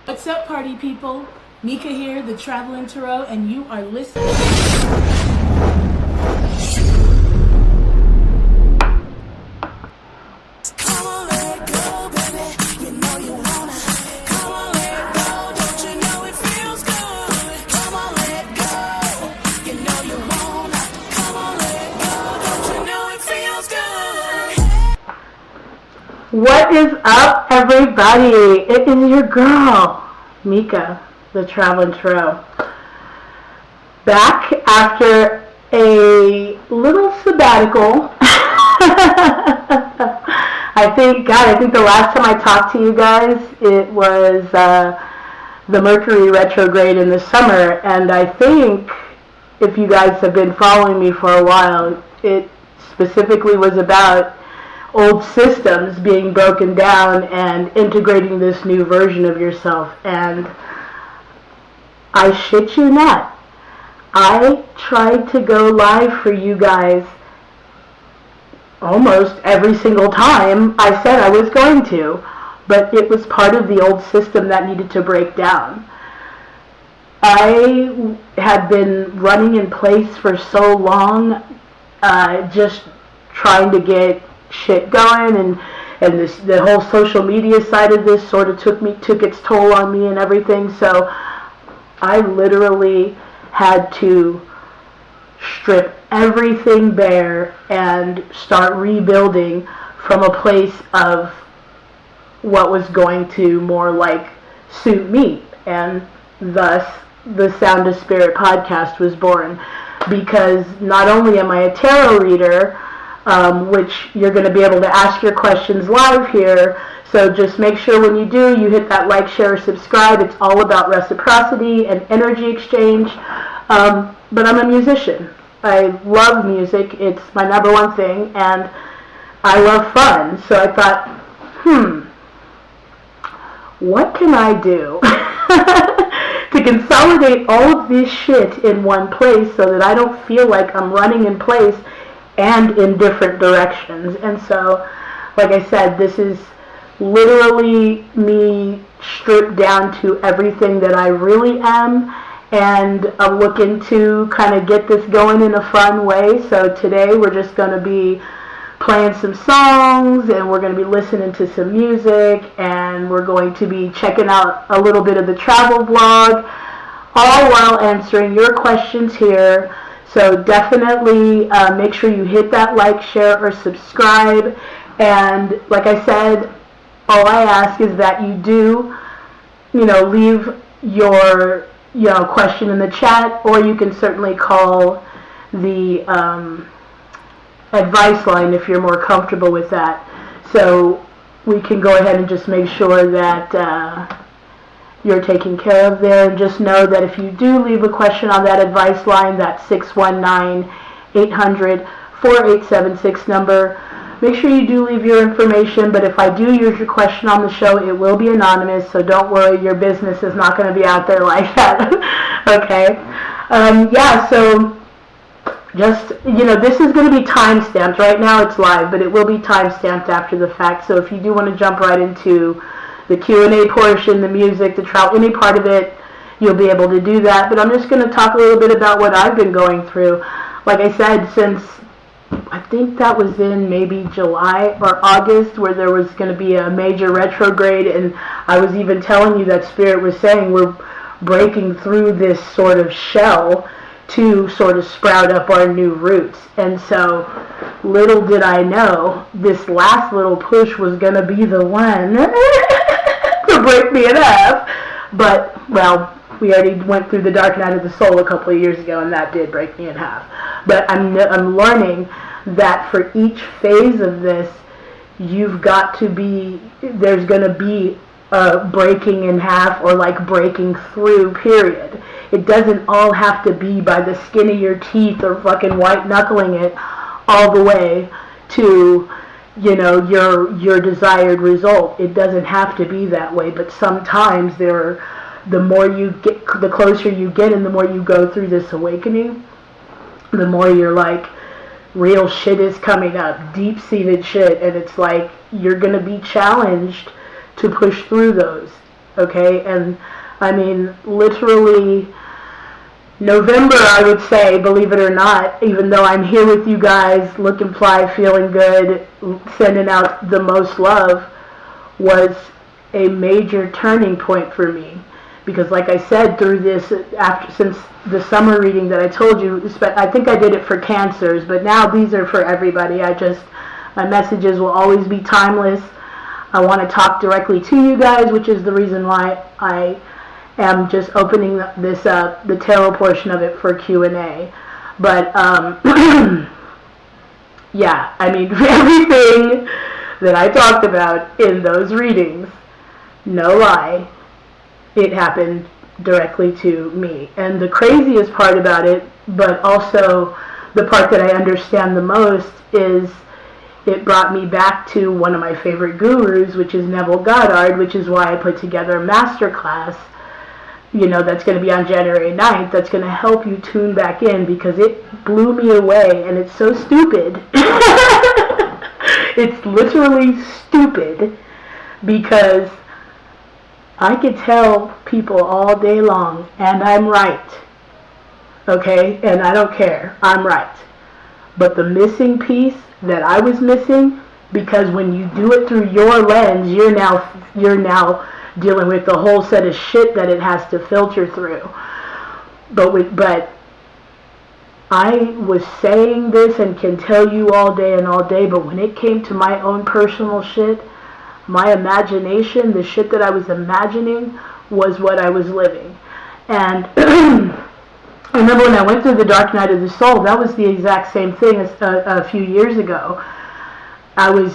What's up, party people? Mika here, the Traveling Tarot, and you are listening. What is up, everybody? It is your girl, Mika, the Traveling Tarot. Back after a little sabbatical. I think the last time I talked to you guys, it was the Mercury retrograde in the summer, and I think if you guys have been following me for a while, it specifically was about old systems being broken down and integrating this new version of yourself. And I shit you not, I tried to go live for you guys almost every single time I said I was going to, but it was part of the old system that needed to break down. I had been running in place for so long, just trying to get shit going, and the whole social media side of this sort of took its toll on me and everything. So I literally had to strip everything bare and start rebuilding from a place of what was going to more like suit me, and thus the Sound of Spirit podcast was born. Because not only am I a tarot reader, which you're going to be able to ask your questions live here. So just make sure when you do, you hit that like, share, subscribe. It's all about reciprocity and energy exchange. But I'm a musician. I love music. It's my number one thing. And I love fun. So I thought, what can I do to consolidate all of this shit in one place so that I don't feel like I'm running in place and in different directions? And so, like I said, this is literally me stripped down to everything that I really am, and I'm looking to kind of get this going in a fun way. So today we're just going to be playing some songs, and we're going to be listening to some music, and we're going to be checking out a little bit of the travel vlog, all while answering your questions here. So definitely make sure you hit that like, share, or subscribe. And like I said, all I ask is that you do, leave your, question in the chat, or you can certainly call the advice line if you're more comfortable with that. So we can go ahead and just make sure that you're taken care of there. And just know that if you do leave a question on that advice line, that 619-800-4876 number, make sure you do leave your information. But if I do use your question on the show, it will be anonymous, so don't worry, your business is not going to be out there like that. Okay? So just, this is going to be time-stamped. Right now it's live, but it will be time-stamped after the fact. So if you do want to jump right into the Q&A portion, the music, the travel, any part of it, you'll be able to do that. But I'm just going to talk a little bit about what I've been going through. Like I said, since I think that was in maybe July or August, where there was going to be a major retrograde, and I was even telling you that Spirit was saying we're breaking through this sort of shell to sort of sprout up our new roots. And so little did I know this last little push was going to be the one to break me in half. But, well, we already went through the dark night of the soul a couple of years ago, and that did break me in half. But I'm learning that for each phase of this, there's going to be a breaking in half, or like breaking through, period. It doesn't all have to be by the skin of your teeth or fucking white knuckling it all the way to, your desired result. It doesn't have to be that way, but sometimes the closer you get and the more you go through this awakening, the more you're like, real shit is coming up, deep-seated shit, and it's like you're going to be challenged to push through those. okay? And I mean, literally November, I would say, believe it or not, even though I'm here with you guys, looking fly, feeling good, sending out the most love, was a major turning point for me. Because like I said, through this, since the summer reading that I told you, I think I did it for cancers, but now these are for everybody. My messages will always be timeless. I want to talk directly to you guys, which is the reason why I am just opening this up, the tarot portion of it, for Q&A. But, yeah, I mean, everything that I talked about in those readings, no lie, it happened directly to me. And the craziest part about it, but also the part that I understand the most, is it brought me back to one of my favorite gurus, which is Neville Goddard, which is why I put together a masterclass, that's going to be on January 9th, that's going to help you tune back in, because it blew me away, and it's so stupid. It's literally stupid, because I could tell people all day long, and I'm right, okay, and I don't care, I'm right. But the missing piece that I was missing, because when you do it through your lens, you're now dealing with the whole set of shit that it has to filter through. But I was saying this and can tell you all day and all day, but when it came to my own personal shit, my imagination, the shit that I was imagining, was what I was living. And I remember when I went through the dark night of the soul, that was the exact same thing as a few years ago. I was,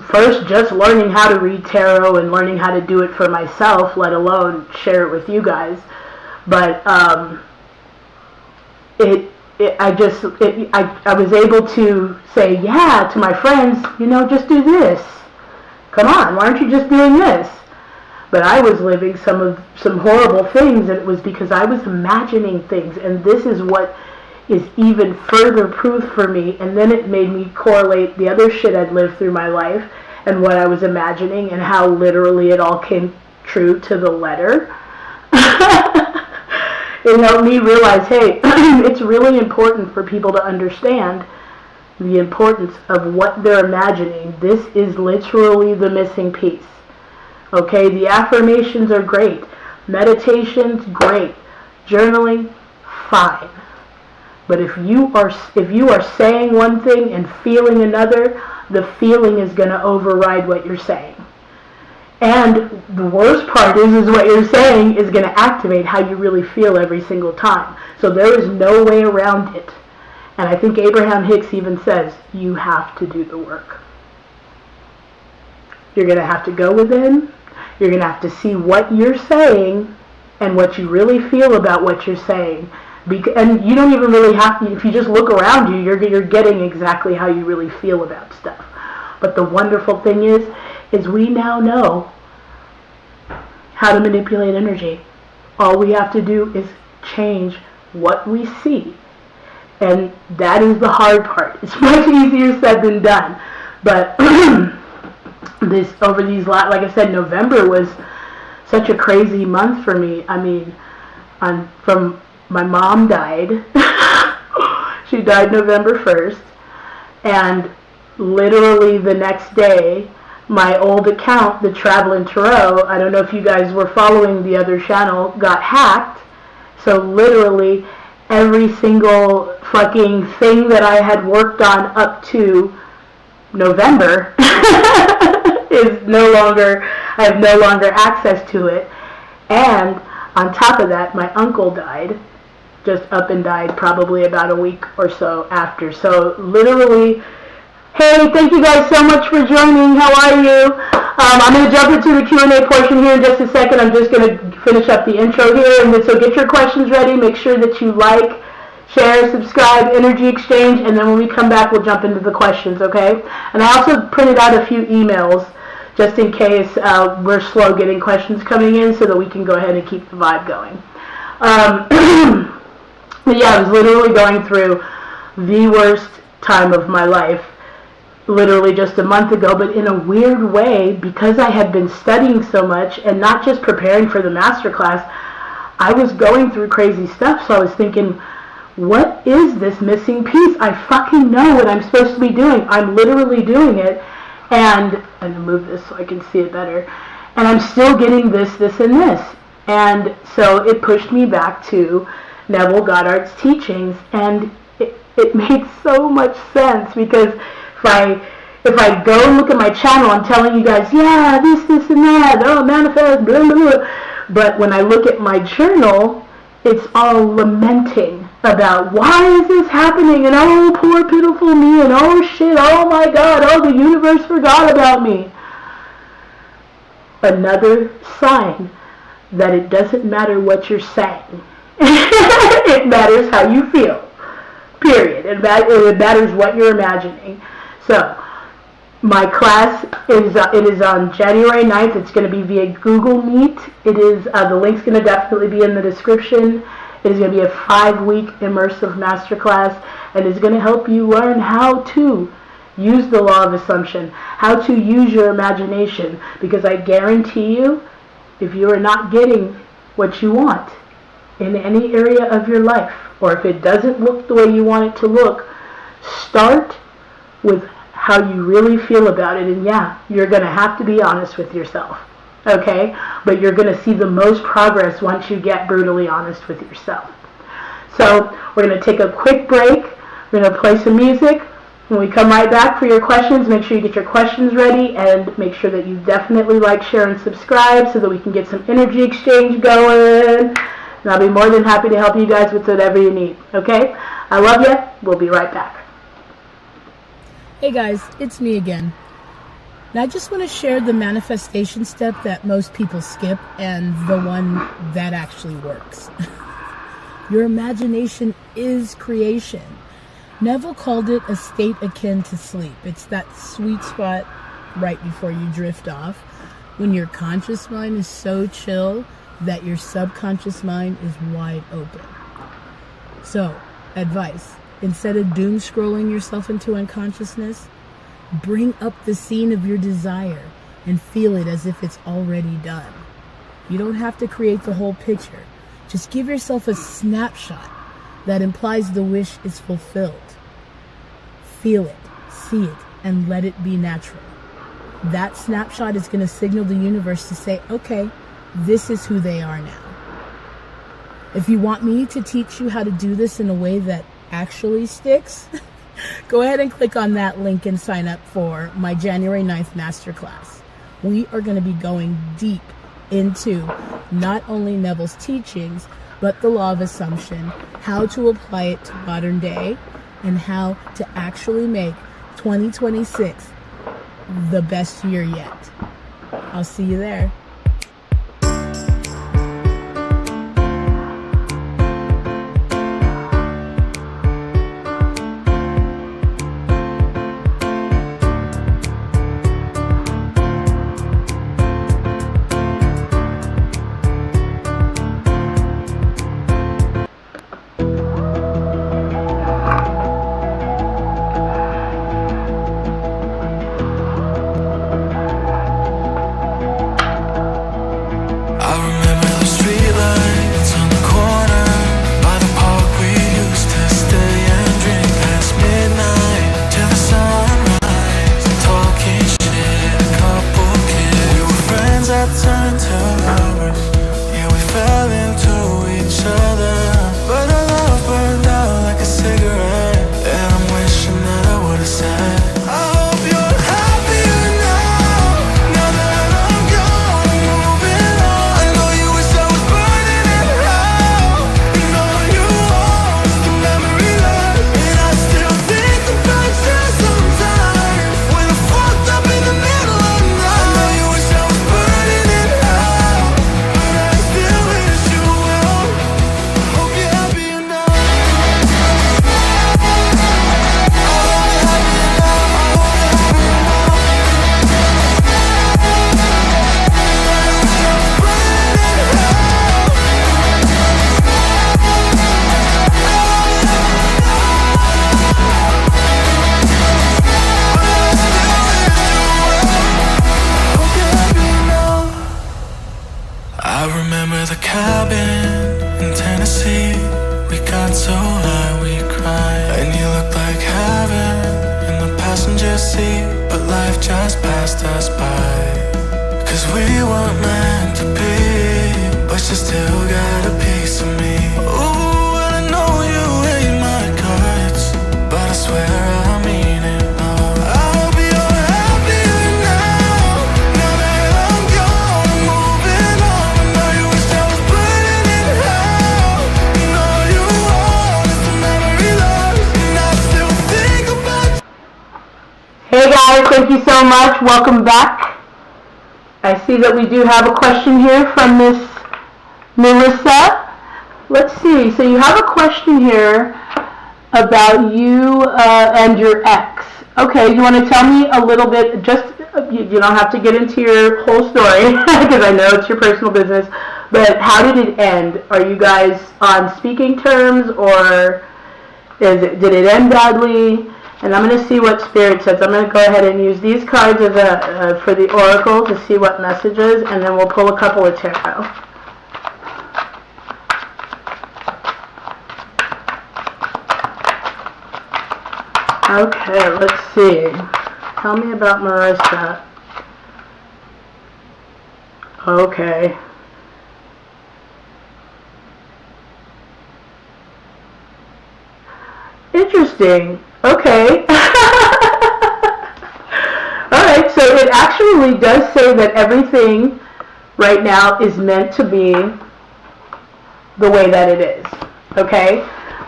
first just learning how to read tarot and learning how to do it for myself, let alone share it with you guys. But I was able to say, yeah, to my friends, just do this. Come on, why aren't you just doing this? But I was living some horrible things, and it was because I was imagining things, and this is what is even further proof for me. And then it made me correlate the other shit I'd lived through my life and what I was imagining, and how literally it all came true to the letter. It helped me realize, hey, it's really important for people to understand the importance of what they're imagining. This is literally the missing piece. Okay, the affirmations are great. Meditation's great. Journaling, fine. But if you are saying one thing and feeling another, the feeling is going to override what you're saying. And the worst part is what you're saying is going to activate how you really feel every single time. So there is no way around it. And I think Abraham Hicks even says, you have to do the work. You're going to have to go within. You're going to have to see what you're saying and what you really feel about what you're saying. And you don't even really have to, if you just look around you, you're getting exactly how you really feel about stuff. But the wonderful thing is we now know how to manipulate energy. All we have to do is change what we see. And that is the hard part. It's much easier said than done. But like I said, November was such a crazy month for me. I mean, my mom died. She died November 1st. And literally the next day, my old account, the Traveling Tarot, I don't know if you guys were following the other channel, got hacked. So literally every single fucking thing that I had worked on up to November I have no longer access to it. And on top of that, my uncle died, just up and died probably about a week or so after. So literally, hey, thank you guys so much for joining. How are you? I'm going to jump into the Q&A portion here in just a second. I'm just going to finish up the intro here. And so get your questions ready. Make sure that you like, share, subscribe, energy exchange, and then when we come back, we'll jump into the questions, okay? And I also printed out a few emails just in case we're slow getting questions coming in, so that we can go ahead and keep the vibe going. But yeah, I was literally going through the worst time of my life literally just a month ago, but in a weird way, because I had been studying so much and not just preparing for the masterclass, I was going through crazy stuff. So I was thinking, what is this missing piece? I fucking know what I'm supposed to be doing. I'm literally doing it. And I'm going to move this so I can see it better. And I'm still getting this, this, and this. And so it pushed me back to Neville Goddard's teachings. And it made so much sense, because if I go and look at my channel, I'm telling you guys, yeah, this, and that, oh, manifest, blah, blah, blah. But when I look at my journal, it's all lamenting about, why is this happening? And oh, poor pitiful me, and oh shit, oh my God, oh, the universe forgot about me. Another sign that it doesn't matter what you're saying. It matters how you feel. Period. It matters what you're imagining. So, my class is on January 9th. It's going to be via Google Meet. It is the link's going to definitely be in the description. It is going to be a 5-week immersive masterclass, and it's going to help you learn how to use the law of assumption, how to use your imagination, because I guarantee you, if you are not getting what you want in any area of your life, or if it doesn't look the way you want it to look, start with how you really feel about it. And yeah, you're going to have to be honest with yourself, okay? But you're going to see the most progress once you get brutally honest with yourself. So we're going to take a quick break. We're going to play some music. When we come right back for your questions, make sure you get your questions ready, and make sure that you definitely like, share, and subscribe so that we can get some energy exchange going. And I'll be more than happy to help you guys with whatever you need, okay? I love you. We'll be right back. Hey guys, it's me again. Now I just want to share the manifestation step that most people skip, and the one that actually works. Your imagination is creation. Neville called it a state akin to sleep. It's that sweet spot right before you drift off, when your conscious mind is so chill that your subconscious mind is wide open. So, advice. Instead of doom scrolling yourself into unconsciousness, bring up the scene of your desire and feel it as if it's already done. You don't have to create the whole picture. Just give yourself a snapshot that implies the wish is fulfilled. Feel it, see it, and let it be natural. That snapshot is going to signal the universe to say, okay, this is who they are now. If you want me to teach you how to do this in a way that actually sticks, go ahead and click on that link and sign up for my January 9th masterclass. We are going to be going deep into not only Neville's teachings, but the law of assumption, how to apply it to modern day, and how to actually make 2026 the best year yet. I'll see you there. I remember the cabin in Tennessee. We got so high we cried, and you looked like heaven in the passenger seat. But life just passed us by, 'cause we weren't meant to be, but you still got a piece of me. Ooh, and I know you hate my guts, but I swear I mean it all. I hope you're happier now, now that I'm gone and moving on. I know you wish I was putting it hell. You know you are, it's a memory lost, and I still think about you. Hey guys, thank you so much. Welcome back. I see that we do have a question here from Miss Melissa. Let's see. So you have a question here about you and your ex. Okay, you want to tell me a little bit, just, you don't have to get into your whole story because I know it's your personal business, but how did it end? Are you guys on speaking terms, or did it end badly? And I'm going to see what Spirit says. I'm going to go ahead and use these cards as for the oracle to see what messages, and then we'll pull a couple of tarot. Okay, let's see. Tell me about Marissa. Okay. Interesting. Okay. Alright, so it actually does say that everything right now is meant to be the way that it is. Okay?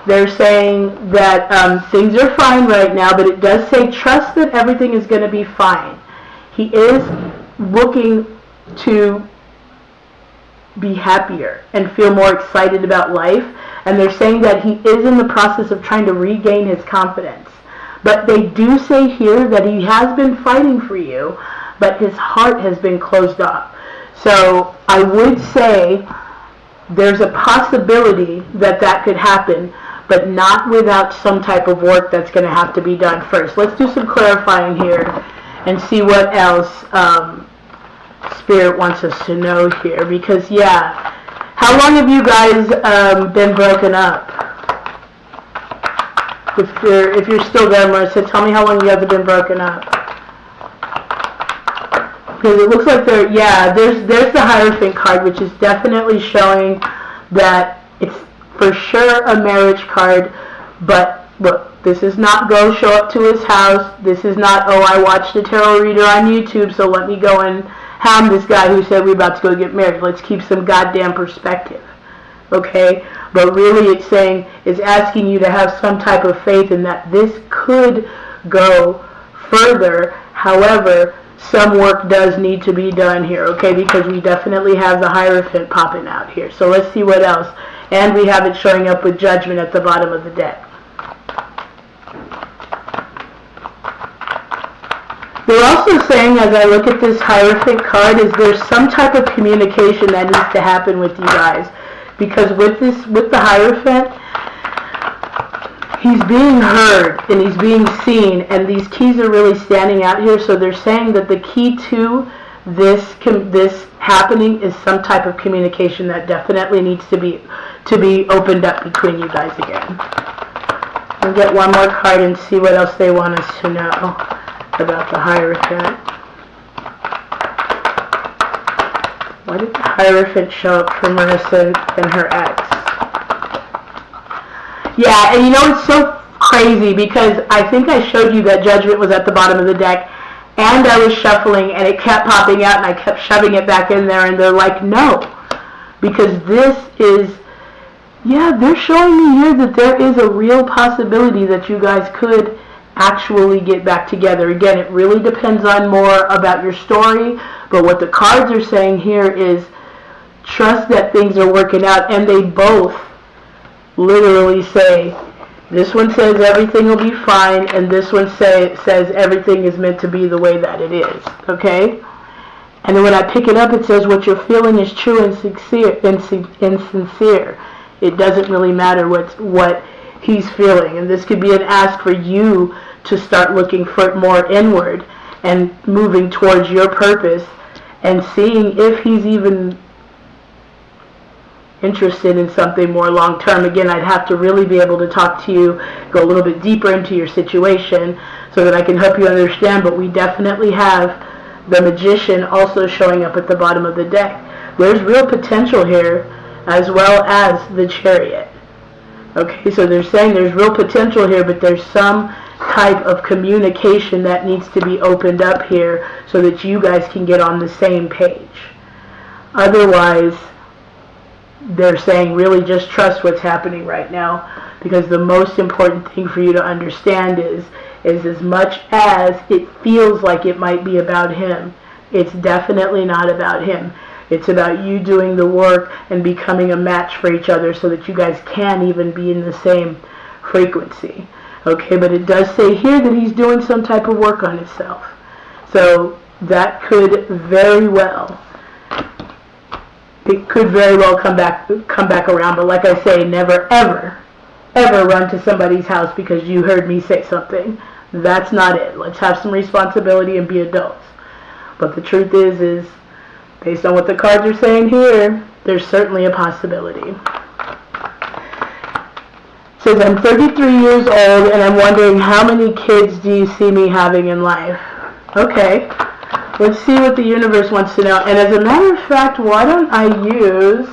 They're saying that things are fine right now, but it does say trust that everything is going to be fine. He is looking to be happier and feel more excited about life, and they're saying that he is in the process of trying to regain his confidence. But they do say here that he has been fighting for you, but his heart has been closed off. So I would say there's a possibility that that could happen, but not without some type of work that's going to have to be done first. Let's do some clarifying here and see what else Spirit wants us to know here. Because, yeah, how long have you guys been broken up? If you're still there, Marissa, tell me how long you guys have been broken up. Because it looks like there's the Hierophant card, which is definitely showing that it's for sure a marriage card. But look, this is not go show up to his house. This is not, oh, I watched a tarot reader on YouTube, so let me go and hound this guy who said we're about to go get married. Let's keep some goddamn perspective. Okay? But really it's saying, it's asking you to have some type of faith in that this could go further. However, some work does need to be done here, okay? Because we definitely have the Hierophant popping out here. So let's see what else. And we have it showing up with Judgment at the bottom of the deck. They're also saying, as I look at this Hierophant card, is there's some type of communication that needs to happen with you guys. Because with the Hierophant, he's being heard and he's being seen, and these keys are really standing out here. So they're saying that the key to this happening is some type of communication that definitely needs to be opened up between you guys again. We'll get one more card and see what else they want us to know about the Hierophant. Why did the Hierophant show up for Marissa and her ex? Yeah, and you know, it's so crazy because I think I showed you that Judgment was at the bottom of the deck, and I was shuffling and it kept popping out and I kept shoving it back in there, and they're like, no. Because this is, yeah, they're showing me here that there is a real possibility that you guys could actually get back together. Again, it really depends on more about your story, but what the cards are saying here is trust that things are working out, and they both literally say, this one says everything will be fine, and this one says everything is meant to be the way that it is, okay? And then when I pick it up, it says what you're feeling is true and sincere. It doesn't really matter what he's feeling, and this could be an ask for you to start looking for more inward and moving towards your purpose and seeing if he's even interested in something more long term. Again, I'd have to really be able to talk to you, go a little bit deeper into your situation so that I can help you understand, but we definitely have the Magician also showing up at the bottom of the deck. There's real potential here, as well as the Chariot. Okay, so they're saying there's real potential here, but there's some type of communication that needs to be opened up here so that you guys can get on the same page. Otherwise, they're saying really just trust what's happening right now, because the most important thing for you to understand is as much as it feels like it might be about him, it's definitely not about him. It's about you doing the work and becoming a match for each other so that you guys can even be in the same frequency. Okay, but it does say here that he's doing some type of work on himself. So that could very well, it could very well come back around. But like I say, never ever run to somebody's house because you heard me say something. That's not it. Let's have some responsibility and be adults. But the truth is based on what the cards are saying here, there's certainly a possibility. It says, I'm 33 years old and I'm wondering how many kids do you see me having in life? Okay, let's see what the universe wants to know. And as a matter of fact, why don't I'm going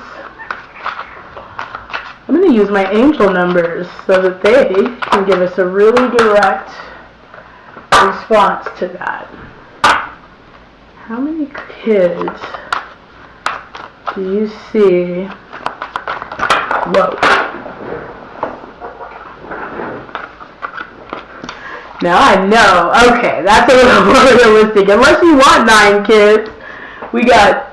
to use my angel numbers so that they can give us a really direct response to that. How many kids do you see? Whoa. Now I know. Okay, that's a little more realistic. Unless you want 9 kids. We got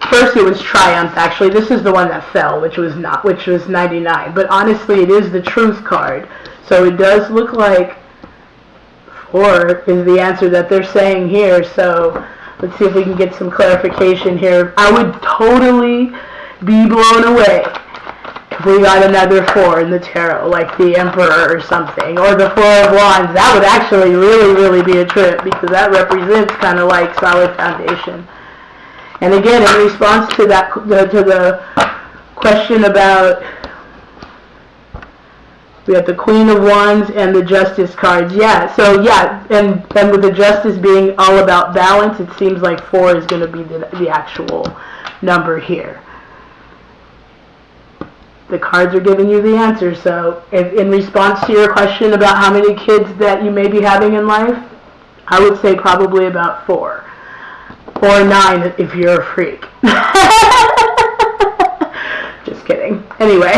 first it was Triumph actually. This is the one that fell, which was 99. But honestly, it is the Truth card. So it does look like 4 is the answer that they're saying here. So let's see if we can get some clarification here. I would totally be blown away if we got another 4 in the tarot, like the Emperor or something, or the 4 of Wands. That would actually really be a trip, because that represents kind of like solid foundation. And again, in response to that, to the question about, we have the Queen of Wands and the Justice cards. Yeah, so yeah, and with the Justice being all about balance, it seems like 4 is going to be the actual number here. The cards are giving you the answer. So if, in response to your question about how many kids that you may be having in life, I would say probably about 4. Or 9 if you're a freak. Just kidding. Anyway.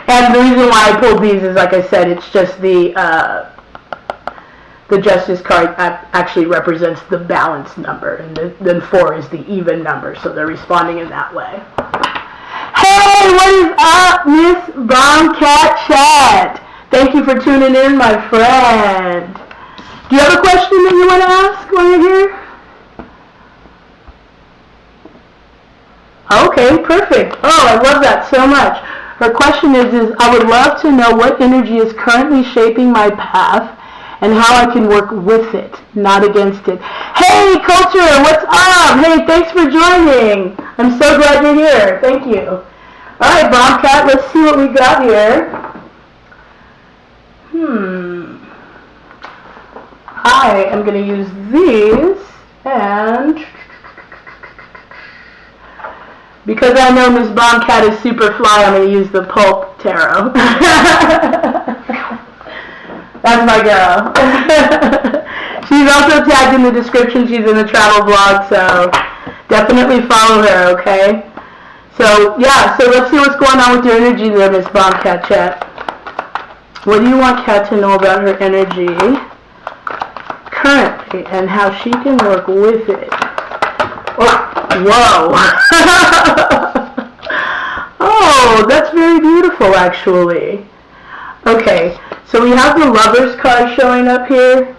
And the reason why I pulled these is, like I said, it's just the Justice card actually represents the balance number, and then 4 is the even number, so they're responding in that way. Hey, what is up, Miss BOMKATT Chat? Thank you for tuning in, my friend. Do you have a question that you want to ask while you're here? Okay, perfect. Oh, I love that so much. Her question is I would love to know what energy is currently shaping my path and how I can work with it, not against it. Hey, Culture, what's up? Hey, thanks for joining. I'm so glad you're here. Thank you. All right, BOMKATT, let's see what we got here. I am going to use these, and because I know Miss BOMKATT is super fly, I'm going to use the Pulp Tarot. That's my girl. She's also tagged in the description. She's in the travel vlog, so definitely follow her, okay? So, yeah, so let's see what's going on with your energy there, Miss BOMKATT Chat. What do you want Kat to know about her energy currently and how she can work with it? Oh, whoa. Oh, that's very beautiful, actually. Okay, so we have the Lovers card showing up here,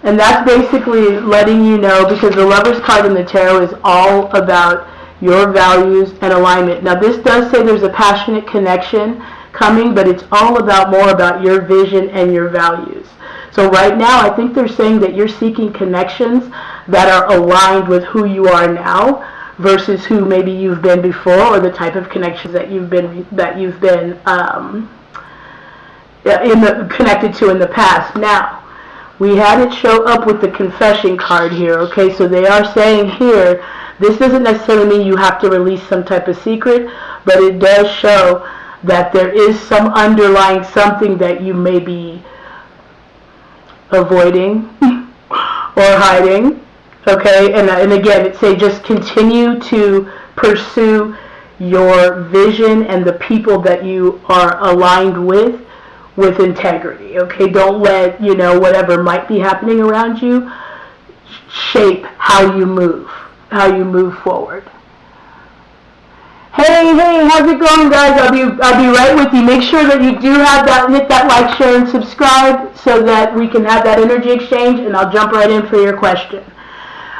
and that's basically letting you know, because the Lovers card in the tarot is all about your values and alignment. Now, this does say there's a passionate connection coming, but it's all about more about your vision and your values. So right now, I think they're saying that you're seeking connections that are aligned with who you are now versus who maybe you've been before, or the type of connections that you've been connected to in the past. Now, we had it show up with the confession card here, okay? So they are saying here, this doesn't necessarily mean you have to release some type of secret, but it does show that there is some underlying something that you may be avoiding or hiding, okay? And again, it say just continue to pursue your vision and the people that you are aligned with integrity, okay? Don't let, whatever might be happening around you shape how you move forward. Hey, how's it going, guys? I'll be right with you. Make sure that you do have that, hit that like, share, and subscribe so that we can have that energy exchange, and I'll jump right in for your question.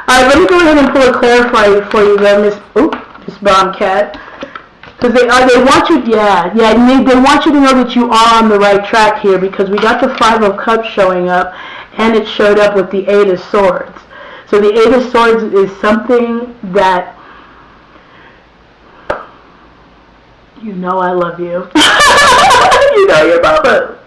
All right, let me go ahead and pull a clarifier for you there, Miss BOMKATT. Because they want you, they want you to know that you are on the right track here, because we got the 5 of Cups showing up, and it showed up with the 8 of Swords. So the 8 of Swords is something that, I love you. Your mama.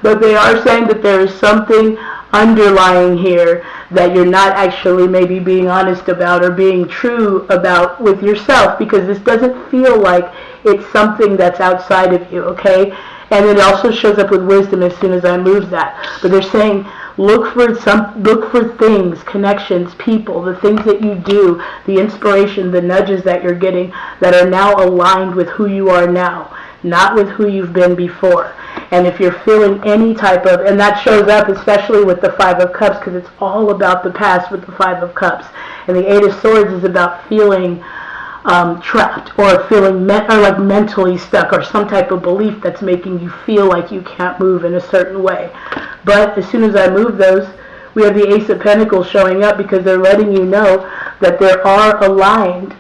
But they are saying that there is something underlying here that you're not actually maybe being honest about or being true about with yourself, because this doesn't feel like it's something that's outside of you, okay? And it also shows up with wisdom as soon as I move that. But they're saying look for things, connections, people, the things that you do, the inspiration, the nudges that you're getting that are now aligned with who you are now, not with who you've been before. And if you're feeling any type of, and that shows up especially with the 5 of Cups, because it's all about the past with the 5 of Cups. And the 8 of Swords is about feeling trapped, or feeling like mentally stuck, or some type of belief that's making you feel like you can't move in a certain way. But as soon as I move those, we have the Ace of Pentacles showing up, because they're letting you know that there are aligned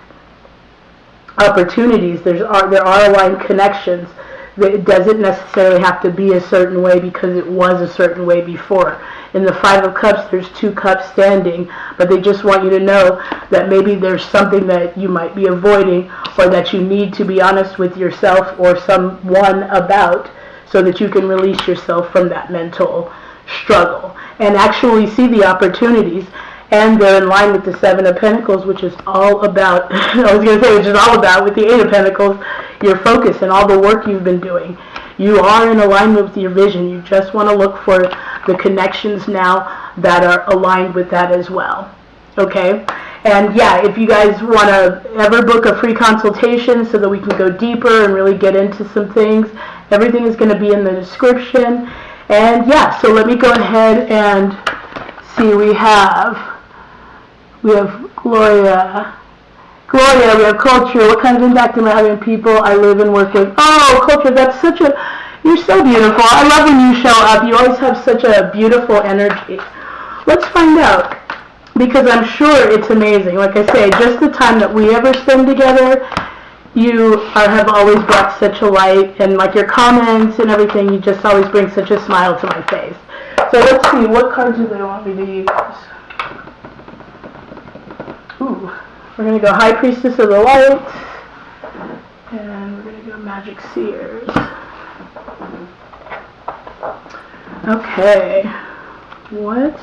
opportunities, there are aligned connections. It doesn't necessarily have to be a certain way because it was a certain way before. In the 5 of Cups, there's 2 cups standing, but they just want you to know that maybe there's something that you might be avoiding, or that you need to be honest with yourself or someone about, so that you can release yourself from that mental struggle and actually see the opportunities. And they're in line with the 7 of Pentacles, which is all about, which is all about, with the 8 of Pentacles, your focus and all the work you've been doing. You are in alignment with your vision. You just want to look for the connections now that are aligned with that as well. Okay? And yeah, if you guys want to ever book a free consultation so that we can go deeper and really get into some things, everything is going to be in the description. And yeah, so let me go ahead and see. We have Gloria, we have Culture. What kind of impact am I having on people I live and work with? Oh, Culture, you're so beautiful. I love when you show up. You always have such a beautiful energy. Let's find out, because I'm sure it's amazing. Like I say, just the time that we ever spend together, you have always brought such a light, and like your comments and everything, you just always bring such a smile to my face. So let's see, what cards do they want me to use? Ooh, we're going to go High Priestess of the Light, and we're going to go Magic Seers. Okay, what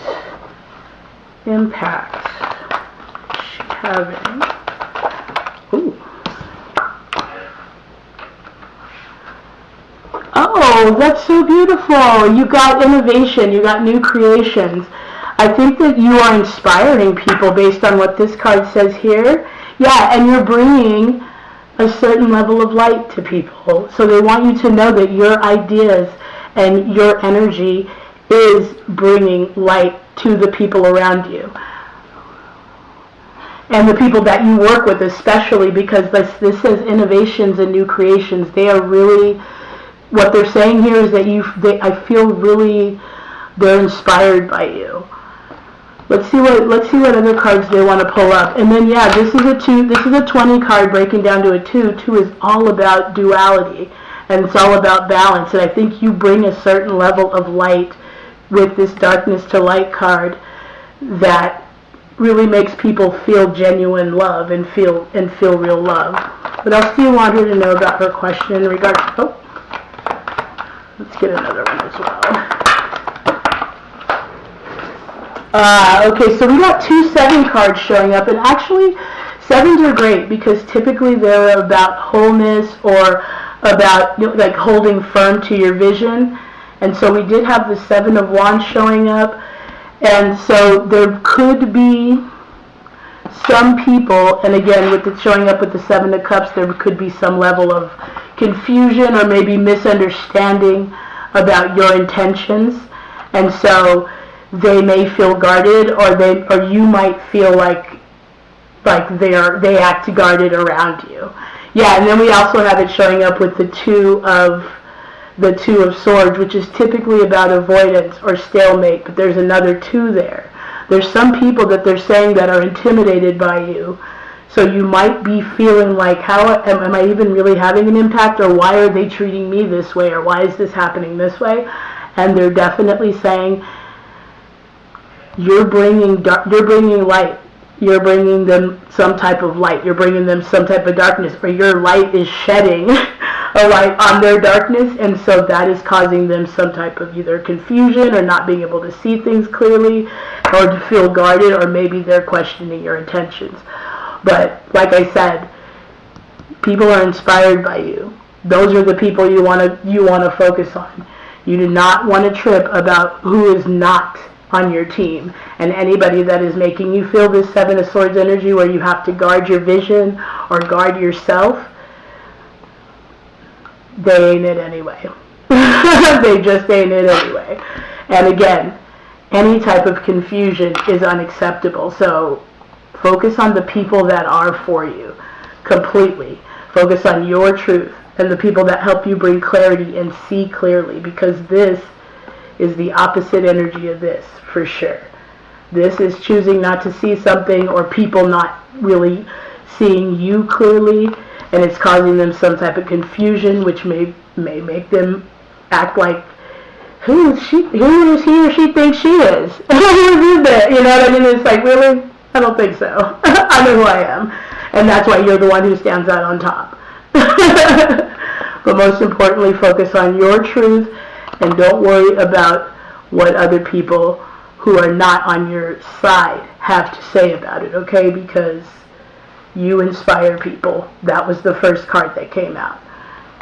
impact is she having? Ooh. Oh, that's so beautiful. You got innovation, you got new creations. I think that you are inspiring people based on what this card says here. Yeah, and you're bringing a certain level of light to people. So they want you to know that your ideas and your energy is bringing light to the people around you. And the people that you work with especially, because this says innovations and new creations. They are really, what they're saying here is that I feel really they're inspired by you. Let's see what other cards they want to pull up. And then yeah, this is a 2. This is a 20 card breaking down to a 2. 2 is all about duality, and it's all about balance. And I think you bring a certain level of light with this darkness to light card that really makes people feel genuine love and feel real love. What else do you want her to know about her question in regards to, oh, let's get another one as well. Okay, so we got 2 7 cards showing up, and actually 7s are great because typically they're about wholeness or about, you know, like holding firm to your vision. And so we did have the 7 of Wands showing up, and so there could be some people, and again with it showing up with the 7 of Cups, there could be some level of confusion or maybe misunderstanding about your intentions, and so they may feel guarded, or you might feel like they act guarded around you. Yeah, and then we also have it showing up with the 2 of Swords, which is typically about avoidance or stalemate, but there's another 2 there. There's some people that they're saying that are intimidated by you, so you might be feeling like, how am I even really having an impact, or why are they treating me this way, or why is this happening this way? And they're definitely saying, you're bringing light. You're bringing them some type of light. You're bringing them some type of darkness, or your light is shedding a light on their darkness, and so that is causing them some type of either confusion or not being able to see things clearly, or to feel guarded, or maybe they're questioning your intentions. But like I said, people are inspired by you. Those are the people you want to focus on. You do not want to trip about who is not on your team, and anybody that is making you feel this 7 of Swords energy where you have to guard your vision or guard yourself, they ain't it anyway. They just ain't it anyway. And again, any type of confusion is unacceptable, so focus on the people that are for you completely. Focus on your truth and the people that help you bring clarity and see clearly, because this is the opposite energy of this, for sure. This is choosing not to see something, or people not really seeing you clearly, and it's causing them some type of confusion, which may make them act like, who does he or she think she is? Who is that? You know what I mean? It's like, really? I don't think so. I know who I am. And that's why you're the one who stands out on top. But most importantly, focus on your truth, and don't worry about what other people who are not on your side have to say about it, okay? Because you inspire people. That was the first card that came out,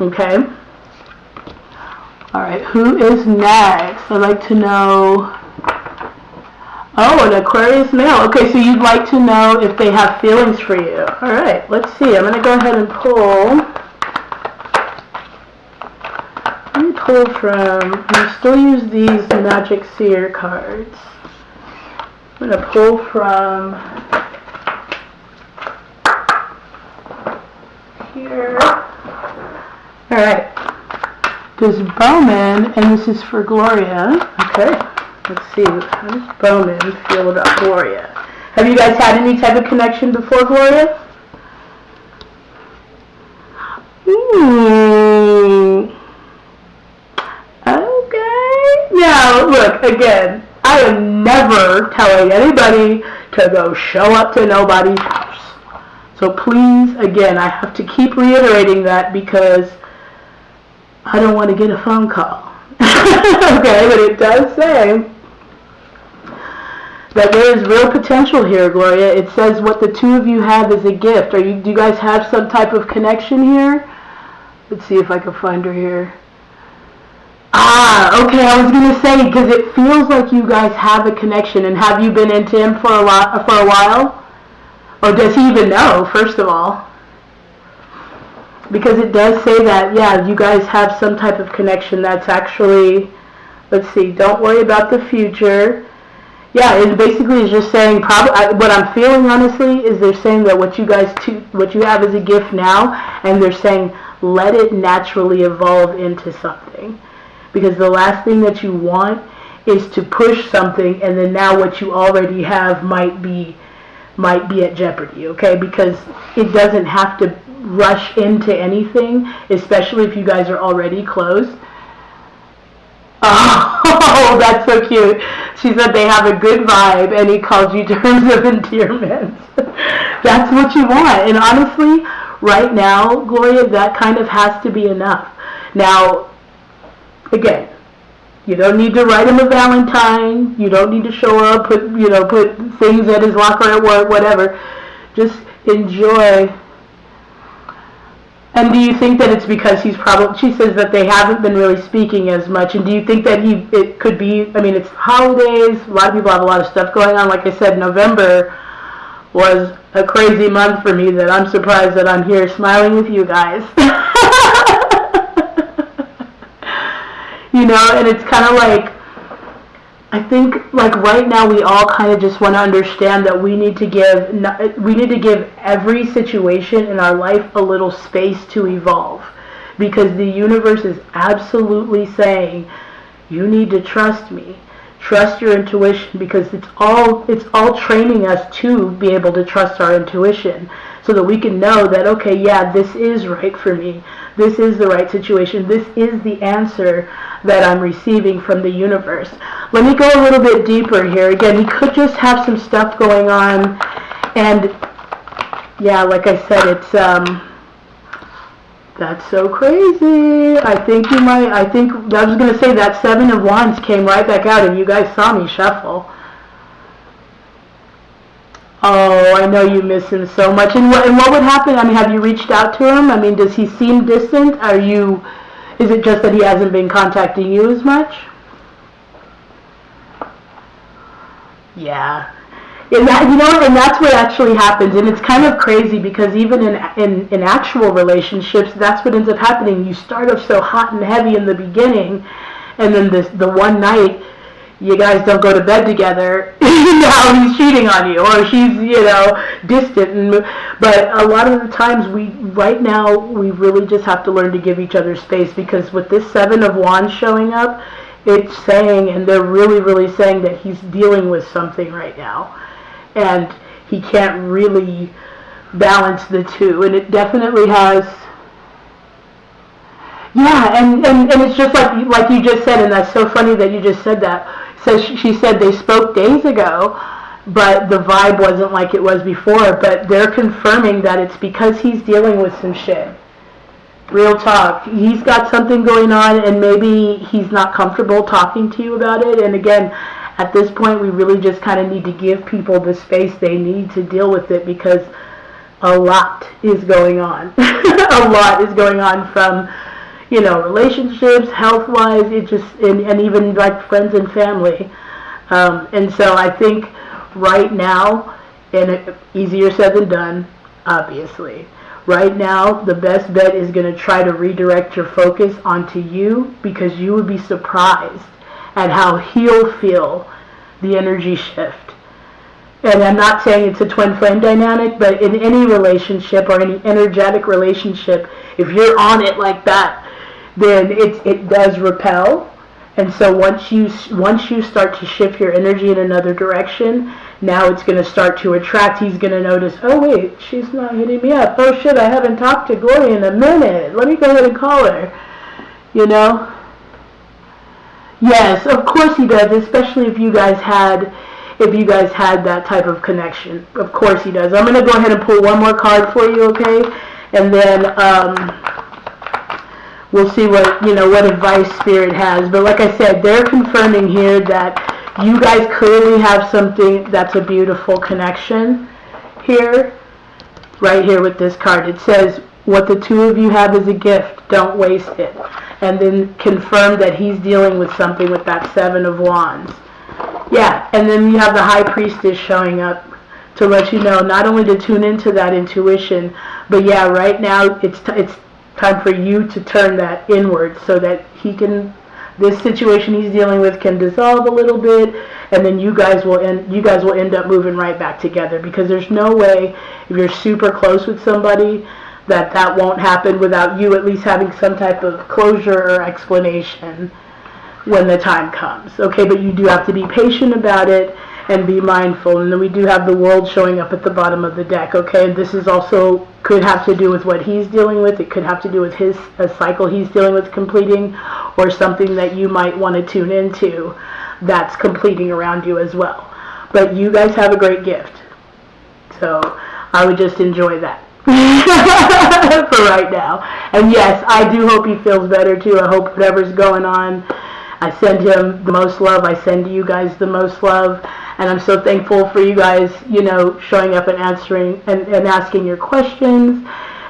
okay? All right, who is next? I'd like to know. Oh, an Aquarius male. Okay, so you'd like to know if they have feelings for you. All right, let's see. I'm going to go ahead and pull. Let me pull from, I still use these Magic Seer cards. I'm going to pull from here. All right. Does Bowman, and this is for Gloria. Okay. Let's see. How does Bowman feel about Gloria? Have you guys had any type of connection before Gloria? Ooh. Okay. Now, look, again, I am never telling anybody to go show up to nobody's house. So please, again, I have to keep reiterating that because I don't want to get a phone call. Okay, but it does say that there is real potential here, Gloria. It says what the two of you have is a gift. Do you guys have some type of connection here? Let's see if I can find her here. Ah, okay, I was going to say, because it feels like you guys have a connection. And have you been into him for a while? Or does he even know, first of all? Because it does say that, yeah, you guys have some type of connection that's actually, let's see, don't worry about the future. Yeah, it basically is just saying, what I'm feeling honestly is they're saying that what you have is a gift now, and they're saying let it naturally evolve into something. Because the last thing that you want is to push something, and then now what you already have might be at jeopardy, okay? Because it doesn't have to rush into anything, especially if you guys are already close. Oh, Oh, that's so cute. She said they have a good vibe, and he calls you terms of endearment. That's what you want. And honestly, right now, Gloria, that kind of has to be enough. Now, again, you don't need to write him a Valentine. You don't need to show up, put things at his locker at work, whatever. Just enjoy. And do you think that it's because he's probably, she says that they haven't been really speaking as much, and do you think that it could be, I mean, it's holidays, a lot of people have a lot of stuff going on. Like I said, November was a crazy month for me that I'm surprised that I'm here smiling with you guys. And it's kind of like, I think like right now we all kind of just want to understand that we need to give every situation in our life a little space to evolve, because the universe is absolutely saying you need to trust me, trust your intuition, because it's all training us to be able to trust our intuition, so that we can know that, okay, yeah, this is right for me, this is the right situation, this is the answer that I'm receiving from the universe. Let me go a little bit deeper here. Again, he could just have some stuff going on, and yeah, like I said, it's that's so crazy. I think I was gonna say that Seven of Wands came right back out, and you guys saw me shuffle. Oh, I know you miss him so much. And what would happen? I mean, have you reached out to him? I mean, does he seem distant? Is it just that he hasn't been contacting you as much? Yeah. And that's what actually happens. And it's kind of crazy, because even in actual relationships, that's what ends up happening. You start off so hot and heavy in the beginning, and then the one night, you guys don't go to bed together, now he's cheating on you, or she's, distant. But a lot of the times, right now, we really just have to learn to give each other space, because with this Seven of Wands showing up, it's saying, and they're really, really saying that he's dealing with something right now, and he can't really balance the two, and it definitely has. Yeah, and it's just like you just said, and that's so funny that you just said that. So she said they spoke days ago, but the vibe wasn't like it was before. But they're confirming that it's because he's dealing with some shit. Real talk. He's got something going on, and maybe he's not comfortable talking to you about it. And again, at this point, we really just kind of need to give people the space they need to deal with it, because a lot is going on. A lot is going on from, relationships, health-wise, and even like friends and family. And so I think right now, and easier said than done, obviously. Right now, the best bet is going to try to redirect your focus onto you, because you would be surprised at how he'll feel the energy shift. And I'm not saying it's a twin flame dynamic, but in any relationship or any energetic relationship, if you're on it like that, then it does repel. And so once you start to shift your energy in another direction, now it's going to start to attract. He's going to notice, oh wait, she's not hitting me up. Oh shit, I haven't talked to Gloria in a minute. Let me go ahead and call her. Yes, of course he does, especially if you guys had that type of connection. Of course he does. I'm going to go ahead and pull one more card for you, okay? And then we'll see what advice Spirit has. But like I said, they're confirming here that you guys clearly have something that's a beautiful connection here, right here with this card. It says, what the two of you have is a gift, don't waste it. And then confirm that he's dealing with something with that Seven of Wands. Yeah, and then you have the High Priestess showing up to let you know, not only to tune into that intuition, but yeah, right now it's time for you to turn that inward, so that this situation he's dealing with can dissolve a little bit, and then you guys will end up moving right back together, because there's no way, if you're super close with somebody, that won't happen without you at least having some type of closure or explanation when the time comes. Okay, but you do have to be patient about it and be mindful. And then we do have the World showing up at the bottom of the deck. Okay, and this is also could have to do with what he's dealing with. It could have to do with a cycle he's dealing with completing, or something that you might want to tune into. that's completing around you as well. But you guys have a great gift. So I would just enjoy that for right now. And yes, I do hope he feels better too. I hope whatever's going on, I send him the most love. I send you guys the most love. And I'm so thankful for you guys, showing up and answering and asking your questions.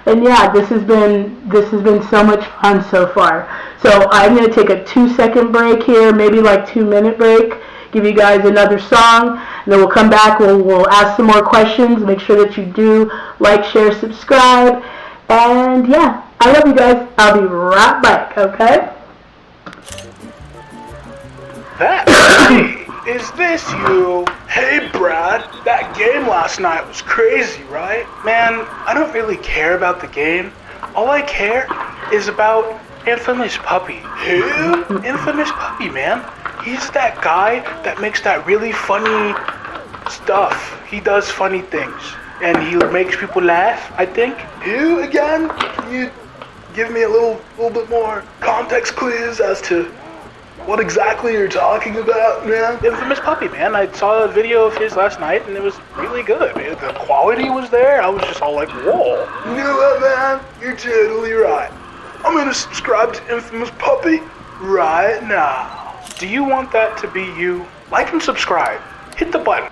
And yeah, this has been so much fun so far. So I'm going to take a 2-second break here, maybe like 2-minute break. Give you guys another song, and then we'll come back. We'll ask some more questions. Make sure that you do like, share, subscribe, and yeah, I love you guys. I'll be right back. Okay. Hey, is this you? Hey, Brad. That game last night was crazy, right? Man, I don't really care about the game. All I care is about Infamous Puppy. Who? Infamous Puppy, man. He's that guy that makes that really funny stuff. He does funny things. And he makes people laugh, I think. Who again? Can you give me a little bit more context clues as to what exactly you're talking about, man? Infamous Puppy, man. I saw a video of his last night and it was really good. Man, the quality was there. I was just all like, whoa. You know what, man? You're totally right. I'm gonna subscribe to Infamous Puppy right now. Do you want that to be you? Like and subscribe. Hit the button.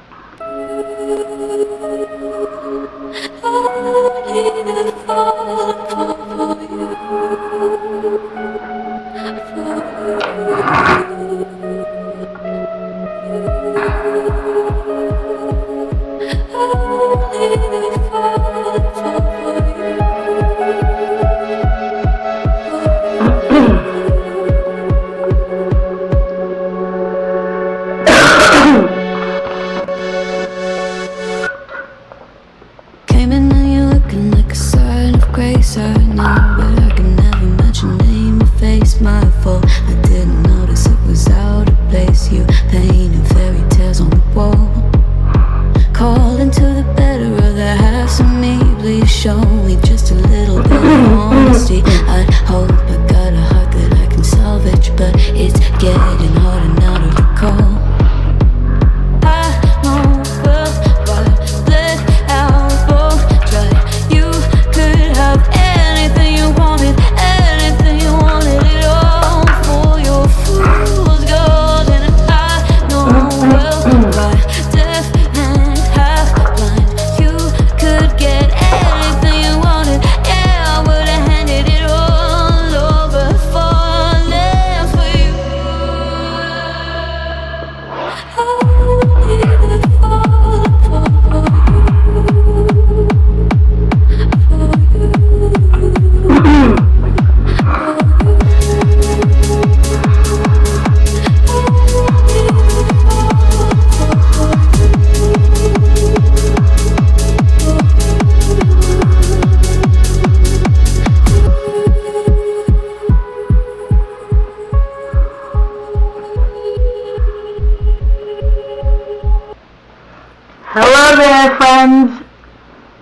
Hello there, friends.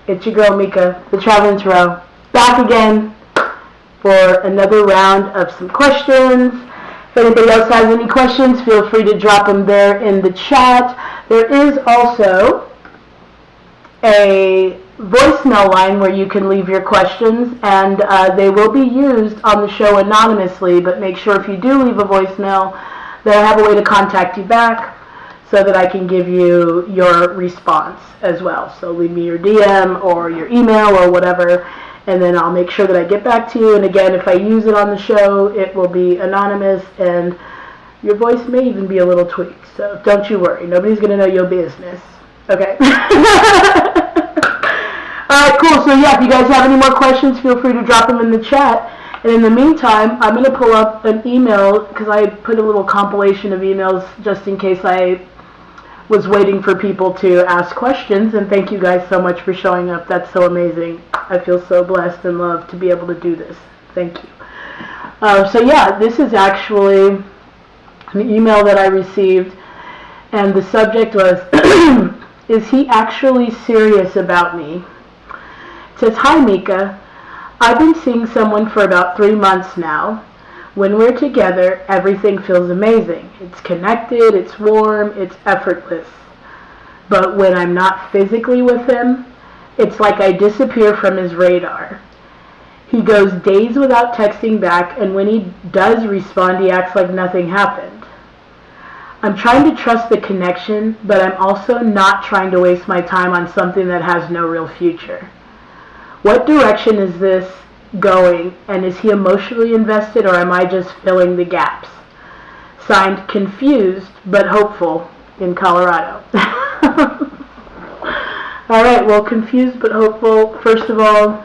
It's your girl Mika, the Traveling Tarot, back again for another round of some questions. If anybody else has any questions, feel free to drop them there in the chat. There is also a voicemail line where you can leave your questions, and they will be used on the show anonymously, but make sure if you do leave a voicemail that I have a way to contact you back so that I can give you your response as well. So leave me your DM or your email or whatever, and then I'll make sure that I get back to you. And again, if I use it on the show, it will be anonymous, and your voice may even be a little tweaked. So don't you worry. Nobody's going to know your business. Okay? Alright, cool. So yeah, if you guys have any more questions, feel free to drop them in the chat. And in the meantime, I'm going to pull up an email, because I put a little compilation of emails just in case I was waiting for people to ask questions. And thank you guys so much for showing up. That's so amazing. I feel so blessed and loved to be able to do this. Thank you. So yeah, this is actually an email that I received, and the subject was, is he actually serious about me? It says, hi Mika, I've been seeing someone for about 3 months now. When we're together, everything feels amazing. It's connected, it's warm, it's effortless. But when I'm not physically with him, it's like I disappear from his radar. He goes days without texting back, and when he does respond, he acts like nothing happened. I'm trying to trust the connection, but I'm also not trying to waste my time on something that has no real future. What direction is this going, and is he emotionally invested, or am I just filling the gaps? Signed, Confused but Hopeful, in Colorado. Alright, well, confused but hopeful. First of all,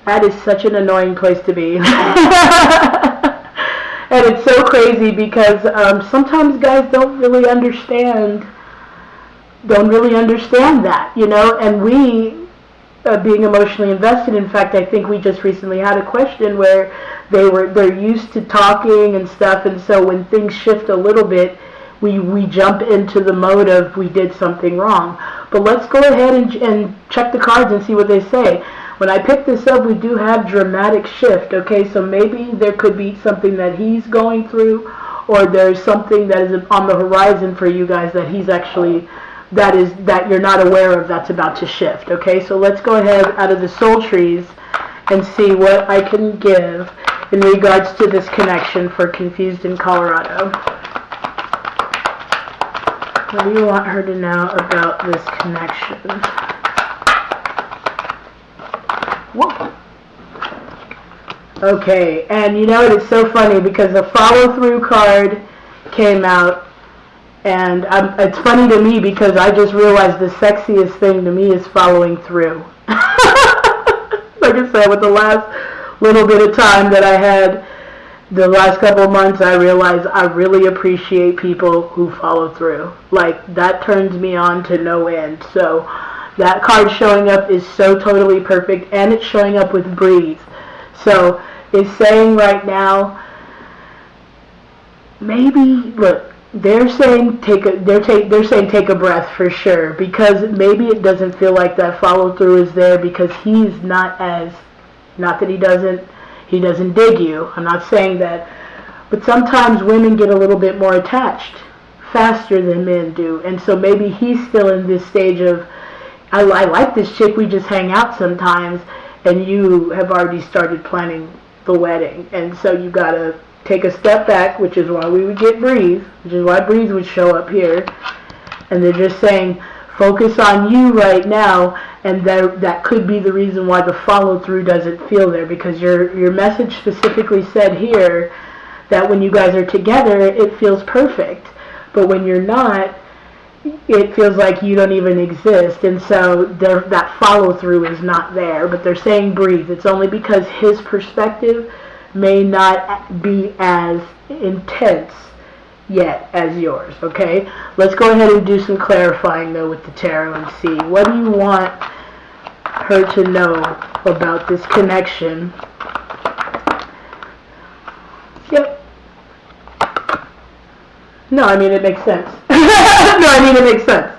that is such an annoying place to be. And it's so crazy because sometimes guys don't really understand that, you know, and we, being emotionally invested, in fact, I think we just recently had a question where they're used to talking and stuff, and so when things shift a little bit, we jump into the mode of we did something wrong. But let's go ahead and check the cards and see what they say. When I pick this up, we do have dramatic shift, okay? So maybe there could be something that he's going through, or there's something that is on the horizon for you guys that he's actually, that you're not aware of, that's about to shift, okay? So let's go ahead out of the soul trees and see what I can give in regards to this connection for Confused in Colorado. What do you want her to know about this connection? Whoa. Okay, and you know it is so funny because the follow-through card came out, and it's funny to me because I just realized the sexiest thing to me is following through. Like I said, with the last little bit of time that I had, the last couple of months, I realized I really appreciate people who follow through. Like, that turns me on to no end. So that card showing up is so totally perfect, and it's showing up with breathe. So it's saying right now, maybe, look, they're saying take a breath for sure, because maybe it doesn't feel like that follow through is there because he's not that he doesn't dig you. I'm not saying that, but sometimes women get a little bit more attached faster than men do, and so maybe he's still in this stage of, I like this chick, we just hang out sometimes, and you have already started planning the wedding, and so you gotta take a step back, which is why we would get breathe, which is why breathe would show up here, and they're just saying focus on you right now, and that could be the reason why the follow through doesn't feel there, because your message specifically said here that when you guys are together it feels perfect, but when you're not, it feels like you don't even exist, and so that follow through is not there. But they're saying breathe. It's only because his perspective may not be as intense yet as yours, okay? Let's go ahead and do some clarifying though with the tarot and see, what do you want her to know about this connection? Yep. No, I mean it makes sense. No, I mean it makes sense.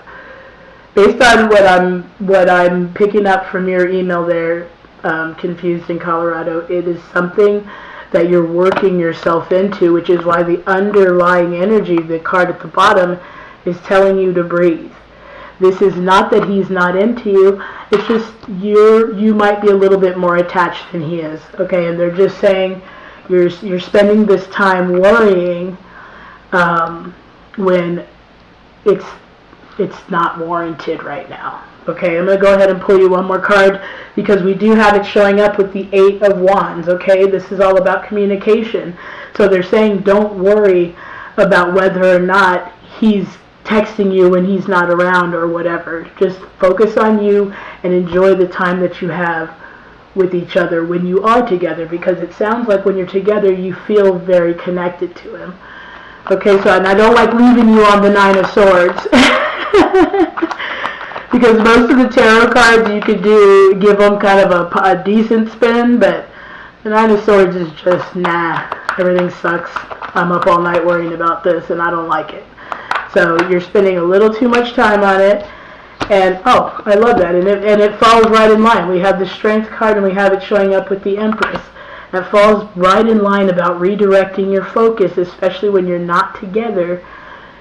Based on what I'm picking up from your email there, Confused in Colorado, it is something that you're working yourself into, which is why the underlying energy, the card at the bottom, is telling you to breathe. This is not that he's not into you, it's just you might be a little bit more attached than he is, okay? And they're just saying you're spending this time worrying when it's not warranted right now. Okay, I'm going to go ahead and pull you one more card because we do have it showing up with the 8 of Wands, okay? This is all about communication. So they're saying don't worry about whether or not he's texting you when he's not around or whatever. Just focus on you and enjoy the time that you have with each other when you are together, because it sounds like when you're together you feel very connected to him. Okay, so, and I don't like leaving you on the 9 of Swords. Because most of the tarot cards you could give them kind of a decent spin, but the 9 of Swords is just, nah, everything sucks. I'm up all night worrying about this and I don't like it. So you're spending a little too much time on it, and oh, I love that, and it falls right in line. We have the Strength card and we have it showing up with the Empress. That falls right in line about redirecting your focus, especially when you're not together,